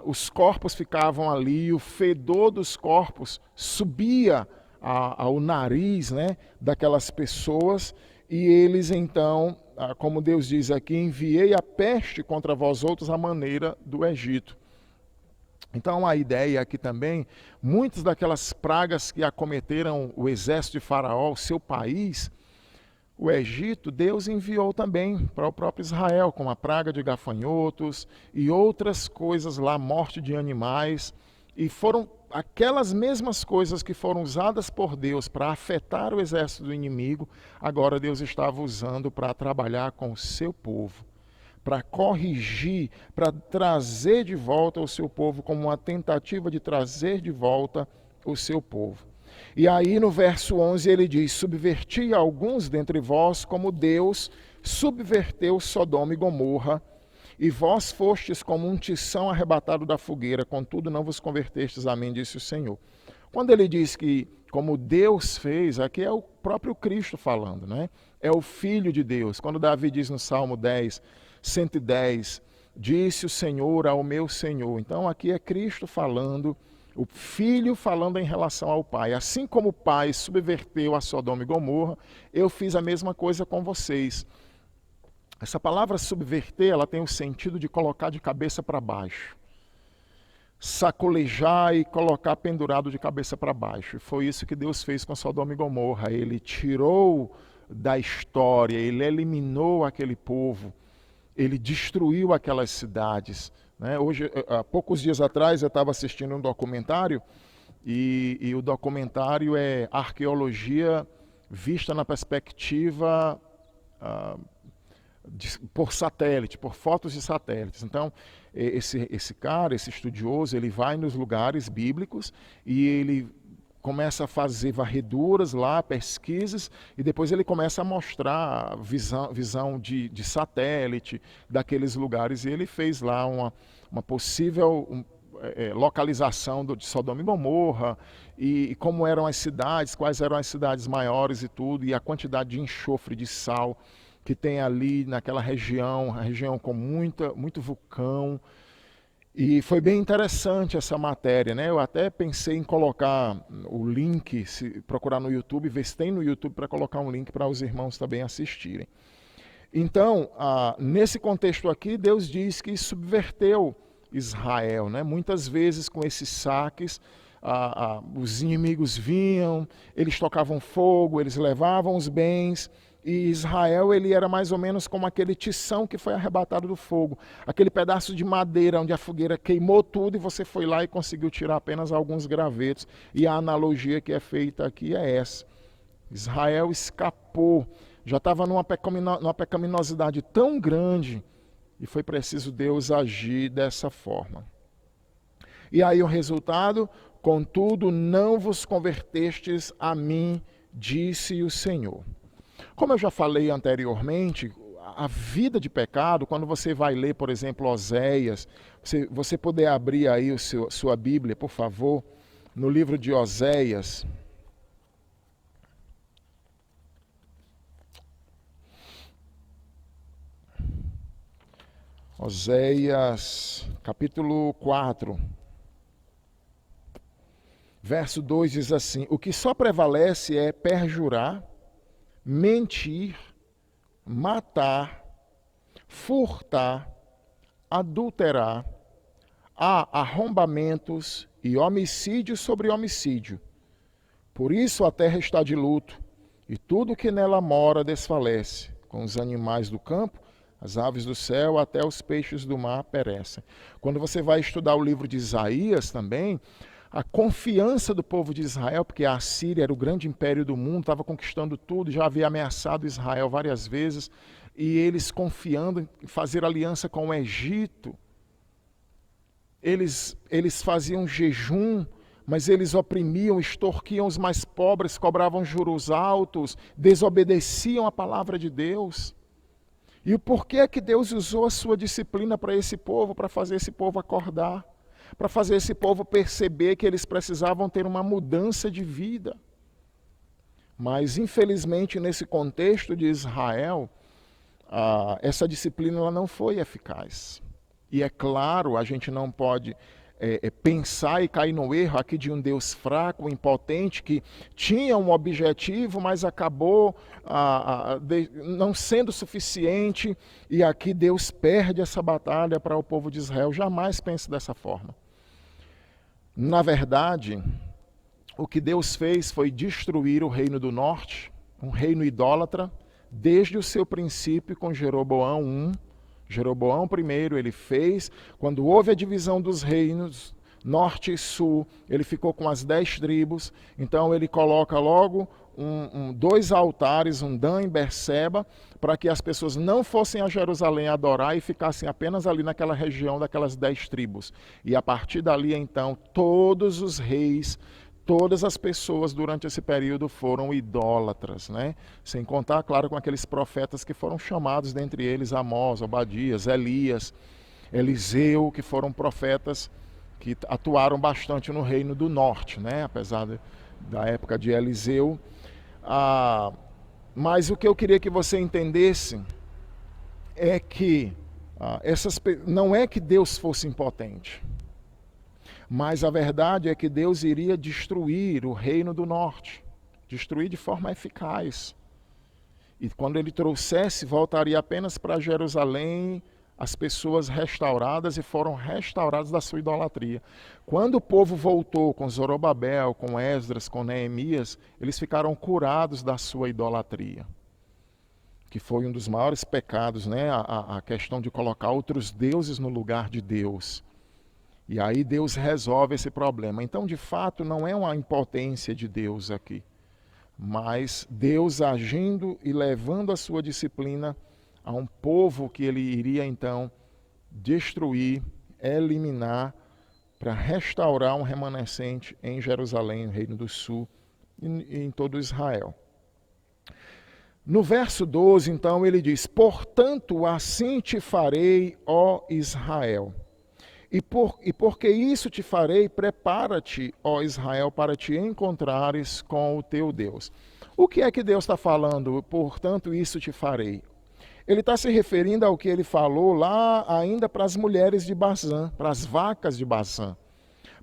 Os corpos ficavam ali, o fedor dos corpos subia ao nariz, né, daquelas pessoas, e eles então, como Deus diz aqui, enviei a peste contra vós outros à maneira do Egito. Então a ideia aqui também, muitas daquelas pragas que acometeram o exército de Faraó, o seu país, o Egito, Deus enviou também para o próprio Israel, com a praga de gafanhotos e outras coisas lá, morte de animais, e foram aquelas mesmas coisas que foram usadas por Deus para afetar o exército do inimigo, agora Deus estava usando para trabalhar com o seu povo, para corrigir, para trazer de volta o seu povo, como uma tentativa de trazer de volta o seu povo. E aí no verso 11 ele diz: subverti alguns dentre vós como Deus subverteu Sodoma e Gomorra, e vós fostes como um tição arrebatado da fogueira, contudo não vos convertestes a mim, disse o Senhor. Quando ele diz que como Deus fez, aqui é o próprio Cristo falando, né? É o Filho de Deus. Quando Davi diz no Salmo 110, disse o Senhor ao meu Senhor. Então aqui é Cristo falando, o Filho falando em relação ao Pai. Assim como o Pai subverteu a Sodoma e Gomorra, eu fiz a mesma coisa com vocês. Essa palavra subverter, ela tem o sentido de colocar de cabeça para baixo. Sacolejar e colocar pendurado de cabeça para baixo. E foi isso que Deus fez com Sodoma e Gomorra. Ele tirou da história, ele eliminou aquele povo, ele destruiu aquelas cidades. Hoje, há poucos dias atrás, eu estava assistindo um documentário e o documentário é arqueologia vista na perspectiva por satélite, por fotos de satélites. Então, esse cara, esse estudioso, ele vai nos lugares bíblicos e ele começa a fazer varreduras lá, pesquisas, e depois ele começa a mostrar visão de satélite daqueles lugares. E ele fez lá uma possível localização de Sodoma e Gomorra, e como eram as cidades, quais eram as cidades maiores e tudo, e a quantidade de enxofre, de sal que tem ali naquela região, a região com muito vulcão. E foi bem interessante essa matéria, né? Eu até pensei em colocar o link, se procurar no YouTube, ver se tem no YouTube para colocar um link para os irmãos também assistirem. Então, nesse contexto aqui, Deus diz que subverteu Israel, né? Muitas vezes com esses saques, os inimigos vinham, eles tocavam fogo, eles levavam os bens. E Israel, ele era mais ou menos como aquele tição que foi arrebatado do fogo. Aquele pedaço de madeira onde a fogueira queimou tudo e você foi lá e conseguiu tirar apenas alguns gravetos. E a analogia que é feita aqui é essa. Israel escapou, já estava numa pecaminosidade tão grande e foi preciso Deus agir dessa forma. E aí o resultado, contudo não vos convertestes a mim, disse o Senhor. Como eu já falei anteriormente, a vida de pecado, quando você vai ler, por exemplo, Oséias, você poder abrir aí sua Bíblia, por favor, no livro de Oséias. Oséias, capítulo 4, verso 2 diz assim: o que só prevalece é perjurar, mentir, matar, furtar, adulterar, há arrombamentos e homicídio sobre homicídio. Por isso a terra está de luto, e tudo que nela mora desfalece, com os animais do campo, as aves do céu, até os peixes do mar perecem. Quando você vai estudar o livro de Isaías também, a confiança do povo de Israel, porque a Assíria era o grande império do mundo, estava conquistando tudo, já havia ameaçado Israel várias vezes, e eles confiando em fazer aliança com o Egito, eles faziam jejum, mas eles oprimiam, extorquiam os mais pobres, cobravam juros altos, desobedeciam a palavra de Deus. E o porquê que Deus usou a sua disciplina para esse povo, para fazer esse povo acordar, para fazer esse povo perceber que eles precisavam ter uma mudança de vida. Mas, infelizmente, nesse contexto de Israel, essa disciplina ela não foi eficaz. E é claro, a gente não pode pensar e cair no erro aqui de um Deus fraco, impotente, que tinha um objetivo, mas acabou não sendo suficiente, e aqui Deus perde essa batalha para o povo de Israel. Jamais pense dessa forma. Na verdade, o que Deus fez foi destruir o reino do norte, um reino idólatra, desde o seu princípio com Jeroboão I. Jeroboão I, ele fez, quando houve a divisão dos reinos, norte e sul, ele ficou com as 10 tribos, então ele coloca logo dois altares, um Dan e Berseba, para que as pessoas não fossem a Jerusalém adorar e ficassem apenas ali naquela região daquelas 10 tribos. E a partir dali, então, todos os reis, todas as pessoas durante esse período foram idólatras, né? Sem contar, claro, com aqueles profetas que foram chamados, dentre eles Amós, Obadias, Elias, Eliseu, que foram profetas que atuaram bastante no reino do norte, né? Apesar da época de Eliseu. Mas o que eu queria que você entendesse é que não é que Deus fosse impotente, mas a verdade é que Deus iria destruir o reino do norte, destruir de forma eficaz. E quando ele trouxesse, voltaria apenas para Jerusalém as pessoas restauradas, e foram restauradas da sua idolatria. Quando o povo voltou com Zorobabel, com Esdras, com Neemias, eles ficaram curados da sua idolatria, que foi um dos maiores pecados, né? A questão de colocar outros deuses no lugar de Deus. E aí Deus resolve esse problema. Então, de fato, não é uma impotência de Deus aqui, mas Deus agindo e levando a sua disciplina a um povo que ele iria, então, destruir, eliminar, para restaurar um remanescente em Jerusalém, no Reino do Sul, e em todo Israel. No verso 12, então, ele diz: portanto, assim te farei, ó Israel. E porque isso te farei, prepara-te, ó Israel, para te encontrares com o teu Deus. O que é que Deus está falando? Portanto, isso te farei. Ele está se referindo ao que ele falou lá ainda para as mulheres de Bazã, para as vacas de Bazã,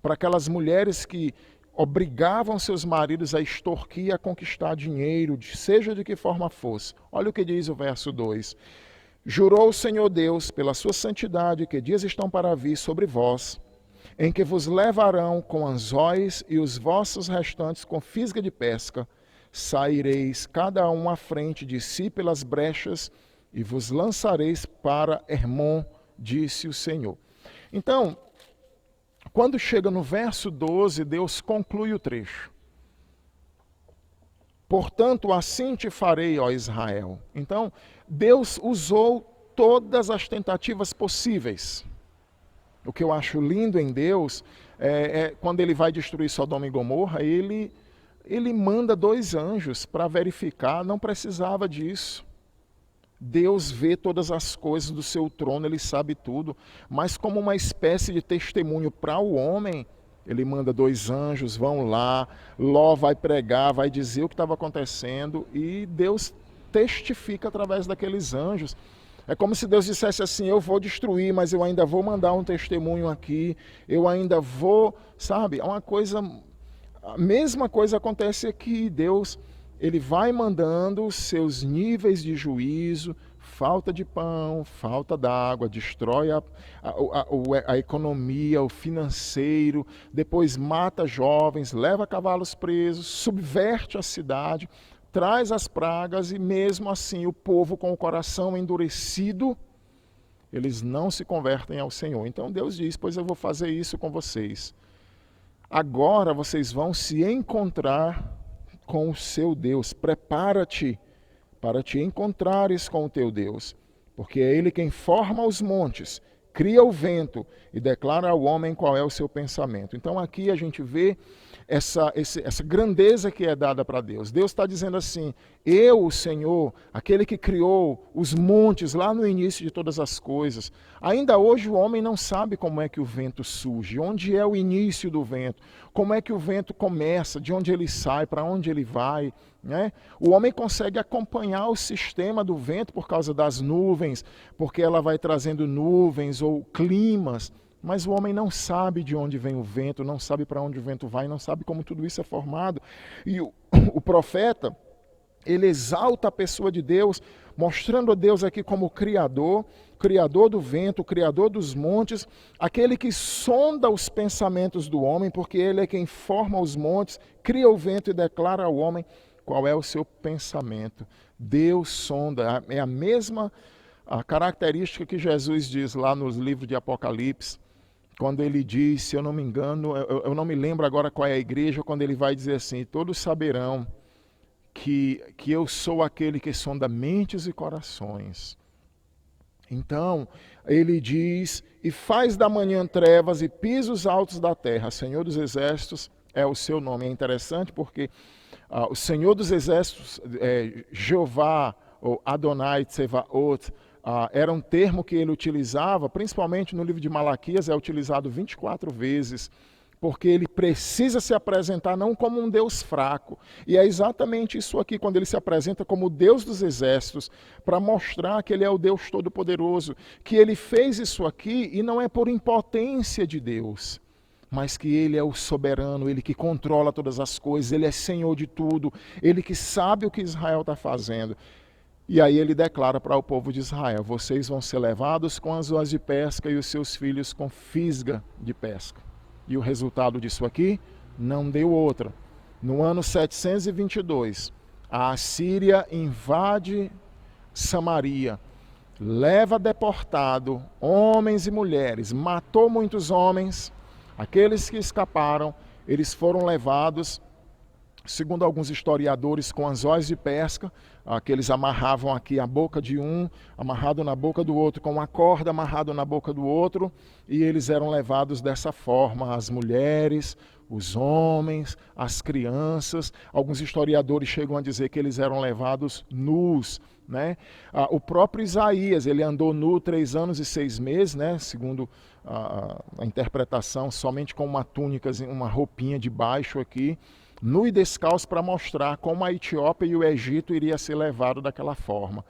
para aquelas mulheres que obrigavam seus maridos a extorquir e a conquistar dinheiro, seja de que forma fosse. Olha o que diz o verso 2. Jurou o Senhor Deus, pela sua santidade, que dias estão para vir sobre vós, em que vos levarão com anzóis e os vossos restantes com fisga de pesca. Saireis cada um à frente de si pelas brechas e vos lançareis para Hermon, disse o Senhor. Então, quando chega no verso 12, Deus conclui o trecho. Portanto, assim te farei, ó Israel. Então, Deus usou todas as tentativas possíveis O que eu acho lindo em Deus quando ele vai destruir Sodoma e Gomorra, ele manda 2 anjos para verificar, não precisava disso. Deus vê todas as coisas do seu trono, ele sabe tudo, mas como uma espécie de testemunho para o homem, ele manda 2 anjos, vão lá, Ló vai pregar, vai dizer o que estava acontecendo, e Deus testifica através daqueles anjos. É como se Deus dissesse assim, eu vou destruir, mas eu ainda vou mandar um testemunho aqui, eu ainda vou, sabe, é uma coisa, a mesma coisa acontece aqui, Deus, ele vai mandando os seus níveis de juízo, falta de pão, falta d'água, destrói a economia, o financeiro, depois mata jovens, leva cavalos presos, subverte a cidade, traz as pragas e mesmo assim o povo com o coração endurecido, eles não se convertem ao Senhor. Então Deus diz, pois eu vou fazer isso com vocês. Agora vocês vão se encontrar com o seu Deus. Prepara-te para te encontrares com o teu Deus, porque é Ele quem forma os montes, cria o vento e declara ao homem qual é o seu pensamento. Então aqui a gente vê essa grandeza que é dada para Deus. Deus está dizendo assim, eu, o Senhor, aquele que criou os montes lá no início de todas as coisas, ainda hoje o homem não sabe como é que o vento surge, onde é o início do vento, como é que o vento começa, de onde ele sai, para onde ele vai, né? O homem consegue acompanhar o sistema do vento por causa das nuvens, porque ela vai trazendo nuvens ou climas, mas o homem não sabe de onde vem o vento, não sabe para onde o vento vai, não sabe como tudo isso é formado. E o profeta, ele exalta a pessoa de Deus, mostrando a Deus aqui como Criador, Criador do vento, Criador dos montes, aquele que sonda os pensamentos do homem, porque ele é quem forma os montes, cria o vento e declara ao homem qual é o seu pensamento. Deus sonda, é a mesma característica que Jesus diz lá nos livros de Apocalipse, quando ele diz, se eu não me engano, eu não me lembro agora qual é a igreja, quando ele vai dizer assim, todos saberão que eu sou aquele que sonda mentes e corações. Então, ele diz, e faz da manhã trevas e pisos altos da terra, Senhor dos Exércitos é o seu nome. É interessante porque o Senhor dos Exércitos, Jeová, ou Adonai Tsevaot, era um termo que ele utilizava, principalmente no livro de Malaquias, é utilizado 24 vezes, porque ele precisa se apresentar não como um Deus fraco. E é exatamente isso aqui, quando ele se apresenta como o Deus dos exércitos, para mostrar que ele é o Deus Todo-Poderoso, que ele fez isso aqui e não é por impotência de Deus, mas que ele é o soberano, ele que controla todas as coisas, ele é Senhor de tudo, ele que sabe o que Israel está fazendo. E aí ele declara para o povo de Israel, vocês vão ser levados com anzóis de pesca e os seus filhos com fisga de pesca. E o resultado disso aqui não deu outra. No ano 722, a Assíria invade Samaria, leva deportado homens e mulheres, matou muitos homens. Aqueles que escaparam, eles foram levados, segundo alguns historiadores, com anzóis de pesca, que eles amarravam aqui a boca de um, amarrado na boca do outro, com uma corda amarrado na boca do outro, e eles eram levados dessa forma, as mulheres, os homens, as crianças. Alguns historiadores chegam a dizer que eles eram levados nus, né? O próprio Isaías, ele andou nu 3 anos e 6 meses, né? Segundo a interpretação, somente com uma túnica, uma roupinha de baixo aqui, nu e descalço, para mostrar como a Etiópia e o Egito iria ser levado daquela forma.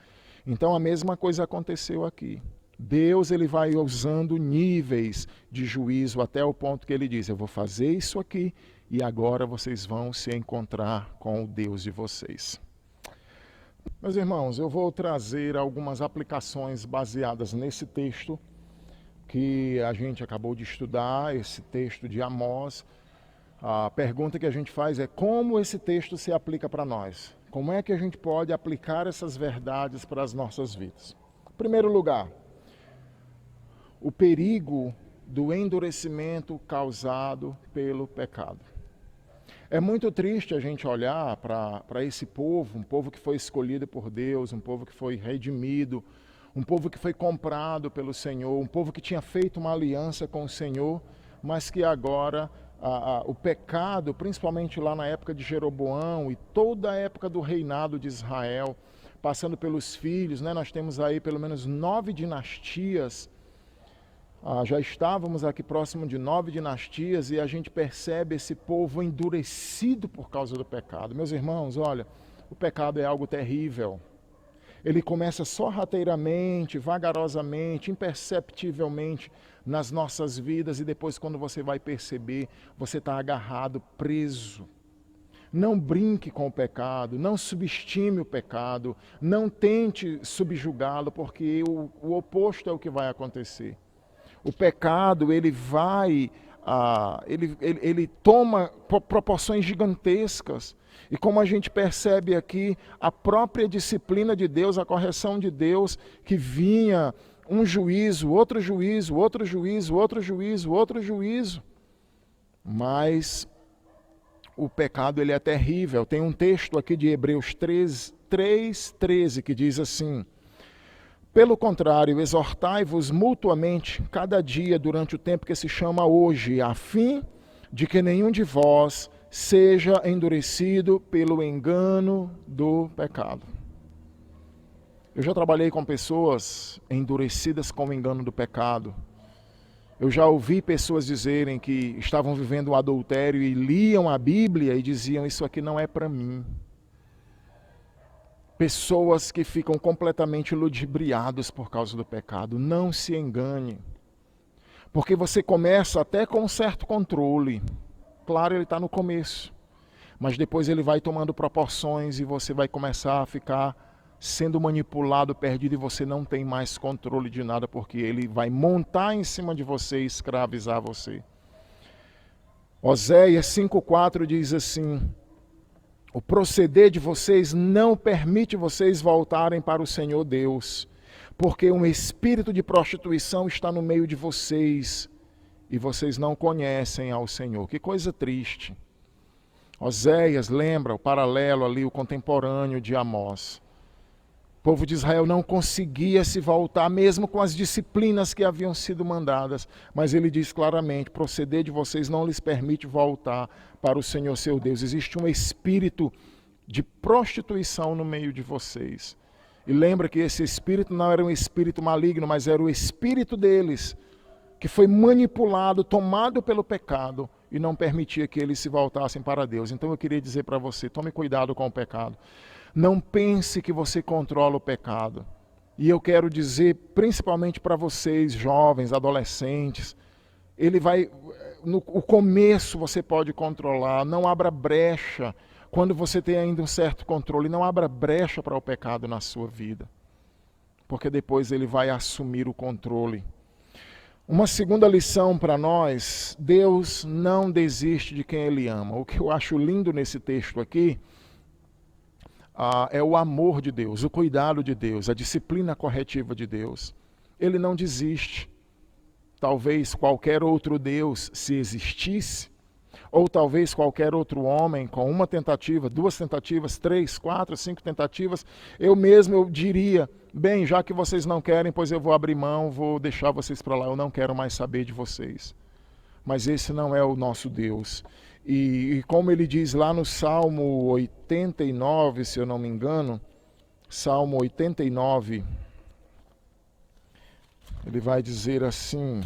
Então a mesma coisa aconteceu aqui. Deus, ele vai usando níveis de juízo até o ponto que ele diz, eu vou fazer isso aqui e agora vocês vão se encontrar com o Deus de vocês. Meus irmãos, eu vou trazer algumas aplicações baseadas nesse texto que a gente acabou de estudar, esse texto de Amós. A pergunta que a gente faz é como esse texto se aplica para nós? Como é que a gente pode aplicar essas verdades para as nossas vidas? Em primeiro lugar, o perigo do endurecimento causado pelo pecado. É muito triste a gente olhar para esse povo, um povo que foi escolhido por Deus, um povo que foi redimido, um povo que foi comprado pelo Senhor, um povo que tinha feito uma aliança com o Senhor, mas que agora o pecado, principalmente lá na época de Jeroboão e toda a época do reinado de Israel, passando pelos filhos, né? Nós temos aí pelo menos 9 dinastias, já estávamos aqui próximo de 9 dinastias e a gente percebe esse povo endurecido por causa do pecado. Meus irmãos, olha, o pecado é algo terrível. Ele começa sorrateiramente, vagarosamente, imperceptivelmente nas nossas vidas e depois, quando você vai perceber, você está agarrado, preso. Não brinque com o pecado, não subestime o pecado, não tente subjugá-lo, porque o oposto é o que vai acontecer. O pecado, ele toma proporções gigantescas. E como a gente percebe aqui, a própria disciplina de Deus, a correção de Deus, que vinha um juízo, outro juízo, outro juízo, outro juízo, outro juízo. Mas o pecado, ele é terrível. Tem um texto aqui de Hebreus 3:13 que diz assim: pelo contrário, exortai-vos mutuamente cada dia durante o tempo que se chama hoje, a fim de que nenhum de vós seja endurecido pelo engano do pecado. Eu já trabalhei com pessoas endurecidas com o engano do pecado. Eu já ouvi pessoas dizerem que estavam vivendo um adultério e liam a Bíblia e diziam: isso aqui não é para mim. Pessoas que ficam completamente ludibriadas por causa do pecado. Não se engane. Porque você começa até com um certo controle. Claro, ele está no começo. Mas depois ele vai tomando proporções e você vai começar a ficar sendo manipulado, perdido, e você não tem mais controle de nada, porque ele vai montar em cima de você e escravizar você. Oséias 5:4 diz assim: o proceder de vocês não permite vocês voltarem para o Senhor Deus, porque um espírito de prostituição está no meio de vocês e vocês não conhecem ao Senhor. Que coisa triste. Oséias lembra o paralelo ali, o contemporâneo de Amós. O povo de Israel não conseguia se voltar, mesmo com as disciplinas que haviam sido mandadas. Mas ele diz claramente: proceder de vocês não lhes permite voltar para o Senhor seu Deus. Existe um espírito de prostituição no meio de vocês. E lembra que esse espírito não era um espírito maligno, mas era o espírito deles, que foi manipulado, tomado pelo pecado e não permitia que eles se voltassem para Deus. Então eu queria dizer para você: tome cuidado com o pecado. Não pense que você controla o pecado. E eu quero dizer, principalmente para vocês, jovens, adolescentes, o começo você pode controlar, não abra brecha. Quando você tem ainda um certo controle, não abra brecha para o pecado na sua vida. Porque depois ele vai assumir o controle. Uma segunda lição para nós: Deus não desiste de quem Ele ama. O que eu acho lindo nesse texto aqui é o amor de Deus, o cuidado de Deus, a disciplina corretiva de Deus. Ele não desiste. Talvez qualquer outro Deus, se existisse, ou talvez qualquer outro homem com uma tentativa, 2 tentativas, 3, 4, 5 tentativas, eu diria: bem, já que vocês não querem, pois eu vou abrir mão, vou deixar vocês para lá, eu não quero mais saber de vocês. Mas esse não é o nosso Deus. E como ele diz lá no Salmo 89, se eu não me engano, Salmo 89, ele vai dizer assim: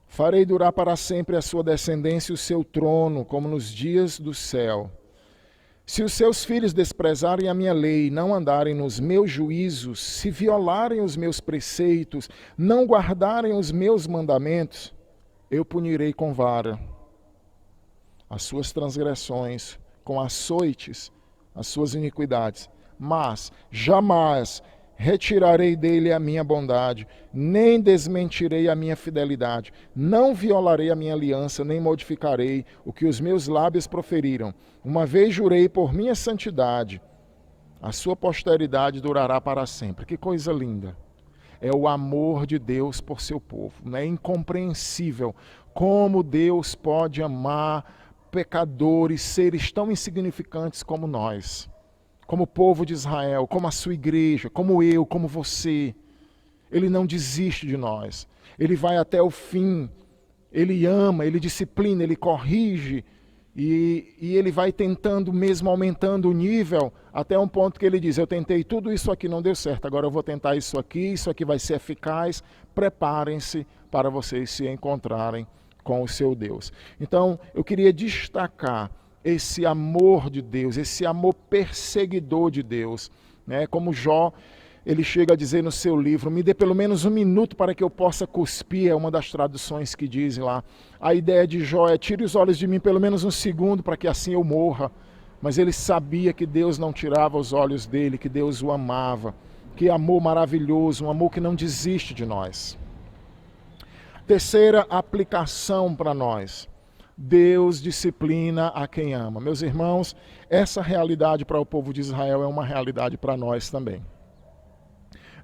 farei durar para sempre a sua descendência e o seu trono, como nos dias do céu. Se os seus filhos desprezarem a minha lei, não andarem nos meus juízos, se violarem os meus preceitos, não guardarem os meus mandamentos, eu punirei com vara as suas transgressões, com açoites as suas iniquidades. Mas jamais retirarei dele a minha bondade, nem desmentirei a minha fidelidade, não violarei a minha aliança, nem modificarei o que os meus lábios proferiram. Uma vez jurei por minha santidade, a sua posteridade durará para sempre. Que coisa linda! É o amor de Deus por seu povo. É incompreensível como Deus pode amar pecadores, seres tão insignificantes como nós, como o povo de Israel, como a sua igreja, como eu, como você. Ele não desiste de nós. Ele vai até o fim. Ele ama, ele disciplina, ele corrige. E ele vai tentando, mesmo aumentando o nível, até um ponto que ele diz: eu tentei tudo isso aqui, não deu certo, agora eu vou tentar isso aqui vai ser eficaz. Preparem-se para vocês se encontrarem com o seu Deus. Então, eu queria destacar esse amor de Deus, esse amor perseguidor de Deus, né? Como Jó, ele chega a dizer no seu livro: me dê pelo menos 1 minuto para que eu possa cuspir, é uma das traduções que diz lá. A ideia de Jó é: tire os olhos de mim pelo menos 1 segundo para que assim eu morra. Mas ele sabia que Deus não tirava os olhos dele, que Deus o amava. Que amor maravilhoso, um amor que não desiste de nós. Terceira aplicação para nós: Deus disciplina a quem ama. Meus irmãos, essa realidade para o povo de Israel é uma realidade para nós também.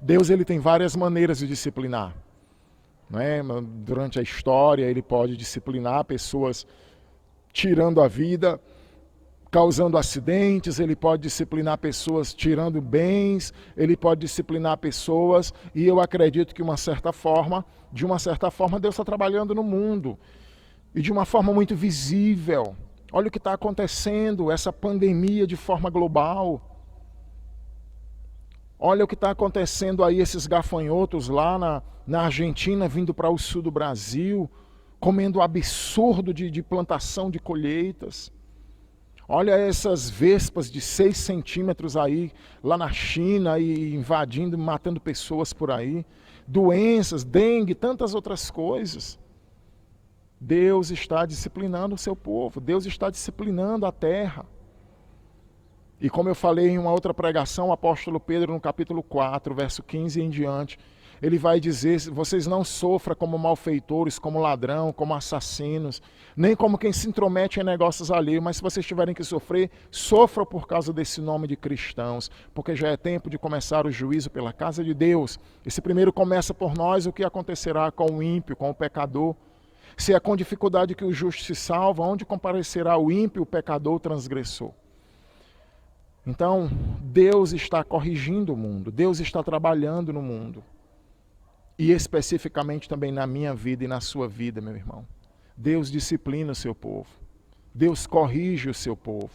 Deus, ele tem várias maneiras de disciplinar, não é? Durante a história, ele pode disciplinar pessoas tirando a vida, causando acidentes, ele pode disciplinar pessoas tirando bens, ele pode disciplinar pessoas, e eu acredito que de uma certa forma, Deus está trabalhando no mundo, e de uma forma muito visível. Olha o que está acontecendo, essa pandemia de forma global. Olha o que está acontecendo aí, esses gafanhotos lá na Argentina, vindo para o sul do Brasil, comendo o absurdo de plantação de colheitas. Olha essas vespas de 6 centímetros aí, lá na China, e invadindo, matando pessoas por aí. Doenças, dengue, tantas outras coisas. Deus está disciplinando o seu povo, Deus está disciplinando a terra. E como eu falei em uma outra pregação, o apóstolo Pedro, no capítulo 4, verso 15 em diante, ele vai dizer: vocês não sofram como malfeitores, como ladrão, como assassinos, nem como quem se intromete em negócios alheios, mas se vocês tiverem que sofrer, sofram por causa desse nome de cristãos, porque já é tempo de começar o juízo pela casa de Deus. Esse primeiro começa por nós, o que acontecerá com o ímpio, com o pecador? Se é com dificuldade que o justo se salva, onde comparecerá o ímpio, o pecador, o transgressor? Então, Deus está corrigindo o mundo, Deus está trabalhando no mundo. E especificamente também na minha vida e na sua vida, meu irmão. Deus disciplina o seu povo. Deus corrige o seu povo.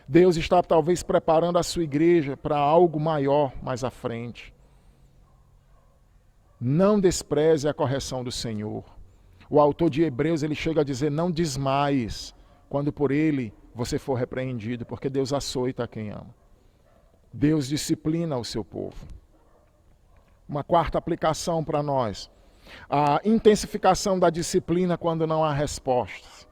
Deus está talvez preparando a sua igreja para algo maior mais à frente. Não despreze a correção do Senhor. O autor de Hebreus, ele chega a dizer: não desmaies quando por ele você for repreendido, porque Deus açoita a quem ama. Deus disciplina o seu povo. Uma quarta aplicação para nós: a intensificação da disciplina quando não há respostas.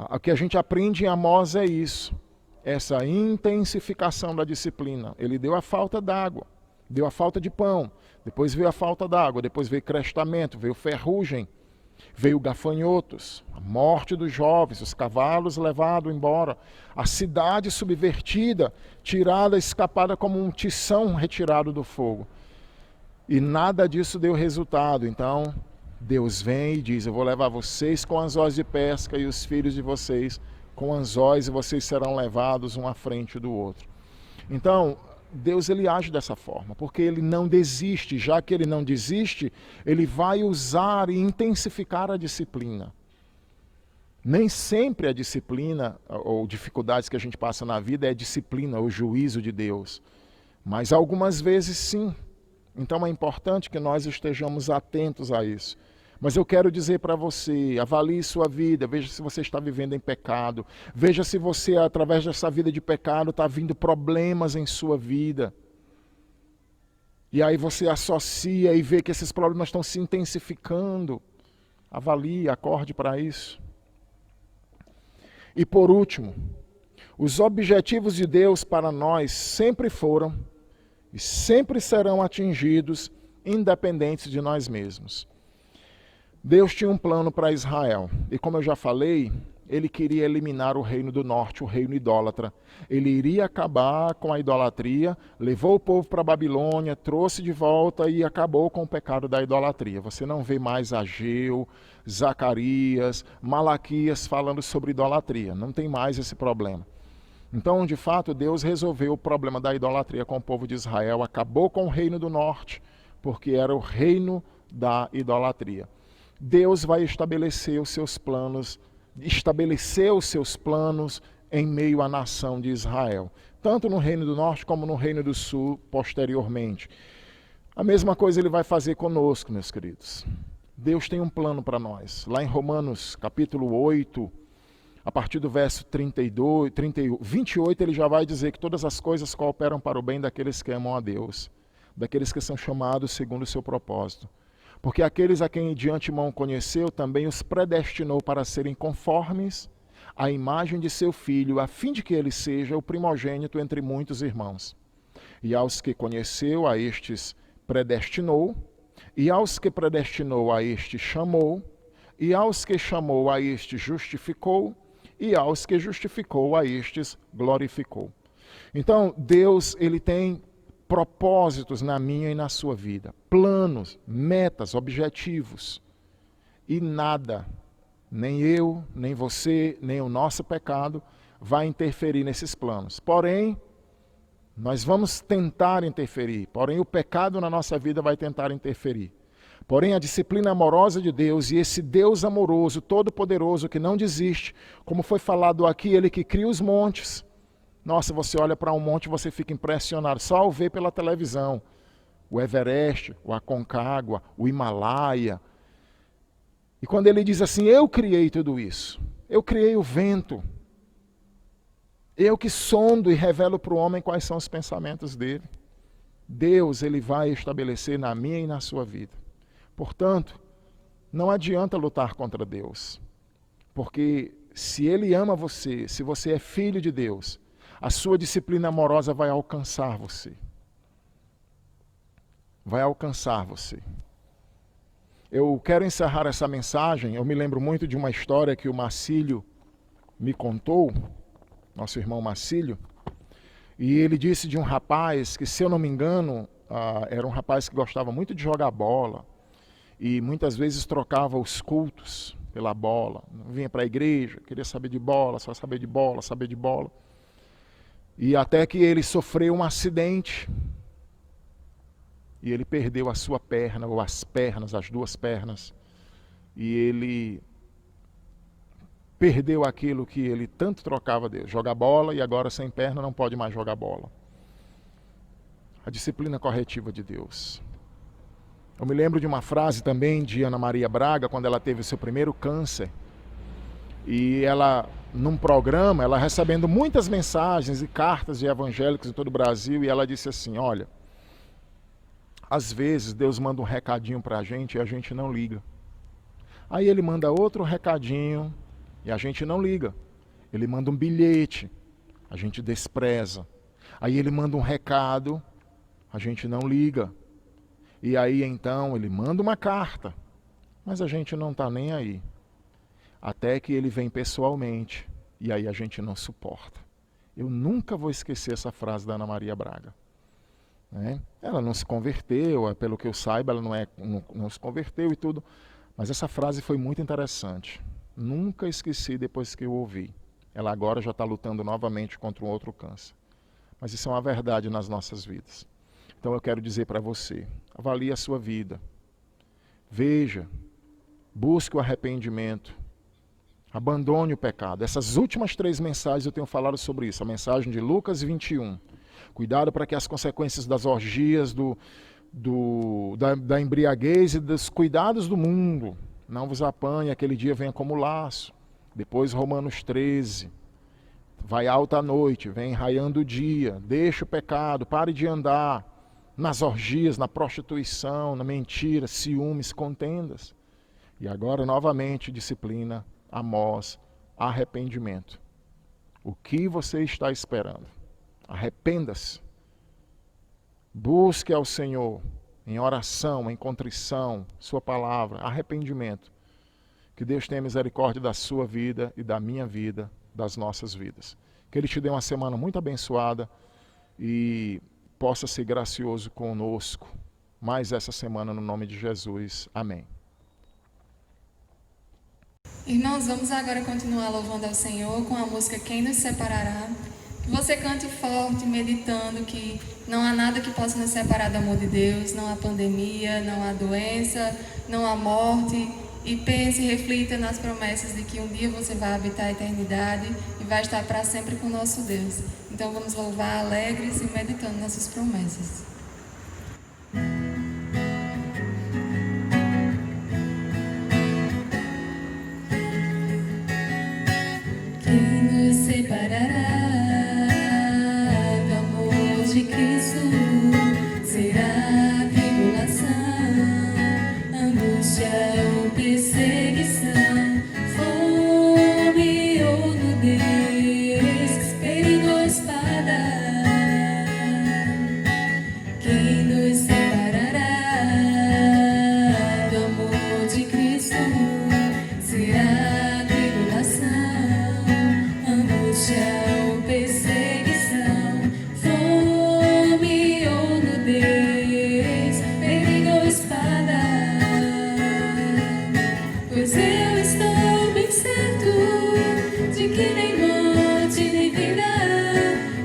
O que a gente aprende em Amós é isso, essa intensificação da disciplina. Ele deu a falta d'água, deu a falta de pão, depois veio a falta d'água, depois veio crestamento, veio ferrugem, veio gafanhotos, a morte dos jovens, os cavalos levados embora, a cidade subvertida, tirada, escapada como um tição retirado do fogo. E nada disso deu resultado. Então, Deus vem e diz: eu vou levar vocês com anzóis de pesca e os filhos de vocês com anzóis, e vocês serão levados um à frente do outro. Então, Deus, ele age dessa forma, porque ele não desiste. Já que ele não desiste, ele vai usar e intensificar a disciplina. Nem sempre a disciplina ou dificuldades que a gente passa na vida é disciplina ou juízo de Deus, mas algumas vezes sim. Então é importante que nós estejamos atentos a isso. Mas eu quero dizer para você: avalie sua vida, veja se você está vivendo em pecado, veja se você, através dessa vida de pecado, está vindo problemas em sua vida. E aí você associa e vê que esses problemas estão se intensificando. Avalie, acorde para isso. E por último, os objetivos de Deus para nós sempre foram e sempre serão atingidos, independentes de nós mesmos. Deus tinha um plano para Israel, e como eu já falei, ele queria eliminar o reino do norte, o reino idólatra. Ele iria acabar com a idolatria, levou o povo para a Babilônia, trouxe de volta e acabou com o pecado da idolatria. Você não vê mais Ageu, Zacarias, Malaquias falando sobre idolatria. Não tem mais esse problema. Então, de fato, Deus resolveu o problema da idolatria com o povo de Israel, acabou com o reino do norte, porque era o reino da idolatria. Deus vai estabelecer os seus planos, estabeleceu os seus planos em meio à nação de Israel, tanto no reino do norte como no reino do sul posteriormente. A mesma coisa ele vai fazer conosco, meus queridos. Deus tem um plano para nós. Lá em Romanos capítulo 8, a partir do verso 28, ele já vai dizer que todas as coisas cooperam para o bem daqueles que amam a Deus, daqueles que são chamados segundo o seu propósito. Porque aqueles a quem de antemão conheceu, também os predestinou para serem conformes à imagem de seu Filho, a fim de que ele seja o primogênito entre muitos irmãos. E aos que conheceu, a estes predestinou, e aos que predestinou, a estes chamou, e aos que chamou, a estes justificou, e aos que justificou, a estes glorificou. Então, Deus, ele tem propósitos na minha e na sua vida, planos, metas, objetivos. E nada, nem eu, nem você, nem o nosso pecado vai interferir nesses planos. Porém, nós vamos tentar interferir, porém o pecado na nossa vida vai tentar interferir. Porém, a disciplina amorosa de Deus e esse Deus amoroso, todo-poderoso, que não desiste, como foi falado aqui, ele que cria os montes. Nossa, você olha para um monte e você fica impressionado, só ao ver pela televisão. O Everest, o Aconcagua, o Himalaia. E quando ele diz assim, eu criei tudo isso, eu criei o vento, eu que sondo e revelo para o homem quais são os pensamentos dele. Deus, ele vai estabelecer na minha e na sua vida. Portanto, não adianta lutar contra Deus, porque se ele ama você, se você é filho de Deus, a sua disciplina amorosa vai alcançar você. Vai alcançar você. Eu quero encerrar essa mensagem. Eu me lembro muito de uma história que o Marcílio me contou, nosso irmão Marcílio, e ele disse de um rapaz que, se eu não me engano, era um rapaz que gostava muito de jogar bola e muitas vezes trocava os cultos pela bola. Vinha para a igreja, queria saber de bola, só saber de bola, saber de bola. E até que ele sofreu um acidente e ele perdeu a sua perna, ou as pernas, as duas pernas. E ele perdeu aquilo que ele tanto trocava Deus, jogar bola, e agora sem perna não pode mais jogar bola. A disciplina corretiva de Deus. Eu me lembro de uma frase também de Ana Maria Braga, quando ela teve o seu primeiro câncer. E ela, num programa, ela recebendo muitas mensagens e cartas de evangélicos em todo o Brasil, e ela disse assim, olha, às vezes Deus manda um recadinho para a gente e a gente não liga. Aí ele manda outro recadinho e a gente não liga. Ele manda um bilhete, a gente despreza. Aí ele manda um recado, a gente não liga. E aí então ele manda uma carta, mas a gente não está nem aí. Até que ele vem pessoalmente, e aí a gente não suporta. Eu nunca vou esquecer essa frase da Ana Maria Braga. Ela não se converteu, pelo que eu saiba, ela não se converteu e tudo, mas essa frase foi muito interessante. Nunca esqueci depois que eu ouvi. Ela agora já está lutando novamente contra um outro câncer. Mas isso é uma verdade nas nossas vidas. Então eu quero dizer para você, avalie a sua vida. Veja, busque o arrependimento. Abandone o pecado. Essas últimas 3 mensagens eu tenho falado sobre isso. A mensagem de Lucas 21. Cuidado para que as consequências das orgias, da embriaguez e dos cuidados do mundo não vos apanhe, aquele dia venha como laço. Depois Romanos 13. Vai alta a noite, vem raiando o dia. Deixa o pecado, pare de andar nas orgias, na prostituição, na mentira, ciúmes, contendas. E agora novamente disciplina, Amós, arrependimento. O que você está esperando? Arrependa-se. Busque ao Senhor em oração, em contrição, sua palavra, arrependimento. Que Deus tenha misericórdia da sua vida e da minha vida, das nossas vidas. Que Ele te dê uma semana muito abençoada e possa ser gracioso conosco mais essa semana no nome de Jesus. Amém. Irmãos, vamos agora continuar louvando ao Senhor com a música Quem Nos Separará. Que você cante forte, meditando que não há nada que possa nos separar do amor de Deus, não há pandemia, não há doença, não há morte. E pense e reflita nas promessas de que um dia você vai habitar a eternidade e vai estar para sempre com o nosso Deus. Então vamos louvar alegres e meditando nessas promessas. Quem nos separará do amor de Cristo? Será a tribulação, angústia ou perseguição, fome ou nudez, perigo ou espada? Quem nos separará do amor de Cristo? Será a tribulação, angústia ou perseguição, fome ou nudez, perigo ou espada? Pois eu estou bem certo de que nem morte, nem vida,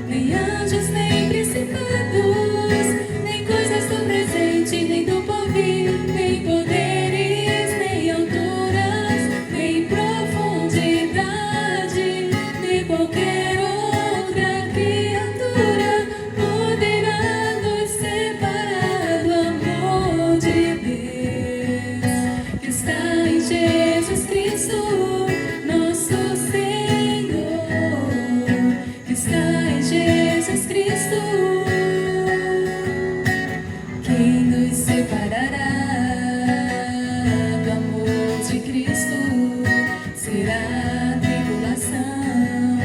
nem anjos, nem principados, nem coisas do presente, nem do porvir, nem poderes, nem alturas, nem profundidade, nem qualquer outra criatura poderá nos separar do amor de Deus que está em Jesus Cristo, nosso Senhor, que está em Jesus Cristo. Quem nos separará do amor de Cristo? Será a tribulação,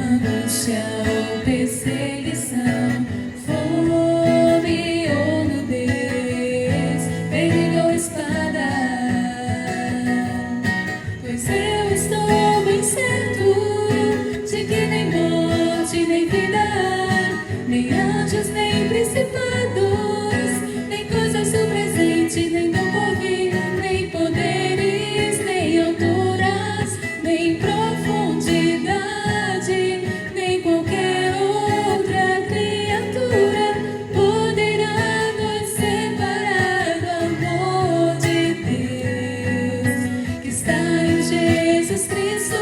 angústia ou perseguição, fome ou nudez, perigo ou espada? Pois eu estou bem certo de que nem morte, nem vida, nem anjos, nem principados, nem coisas do presente, nem do porvir, nem poderes, nem alturas, nem profundidade, nem qualquer outra criatura poderá nos separar do amor de Deus que está em Jesus Cristo,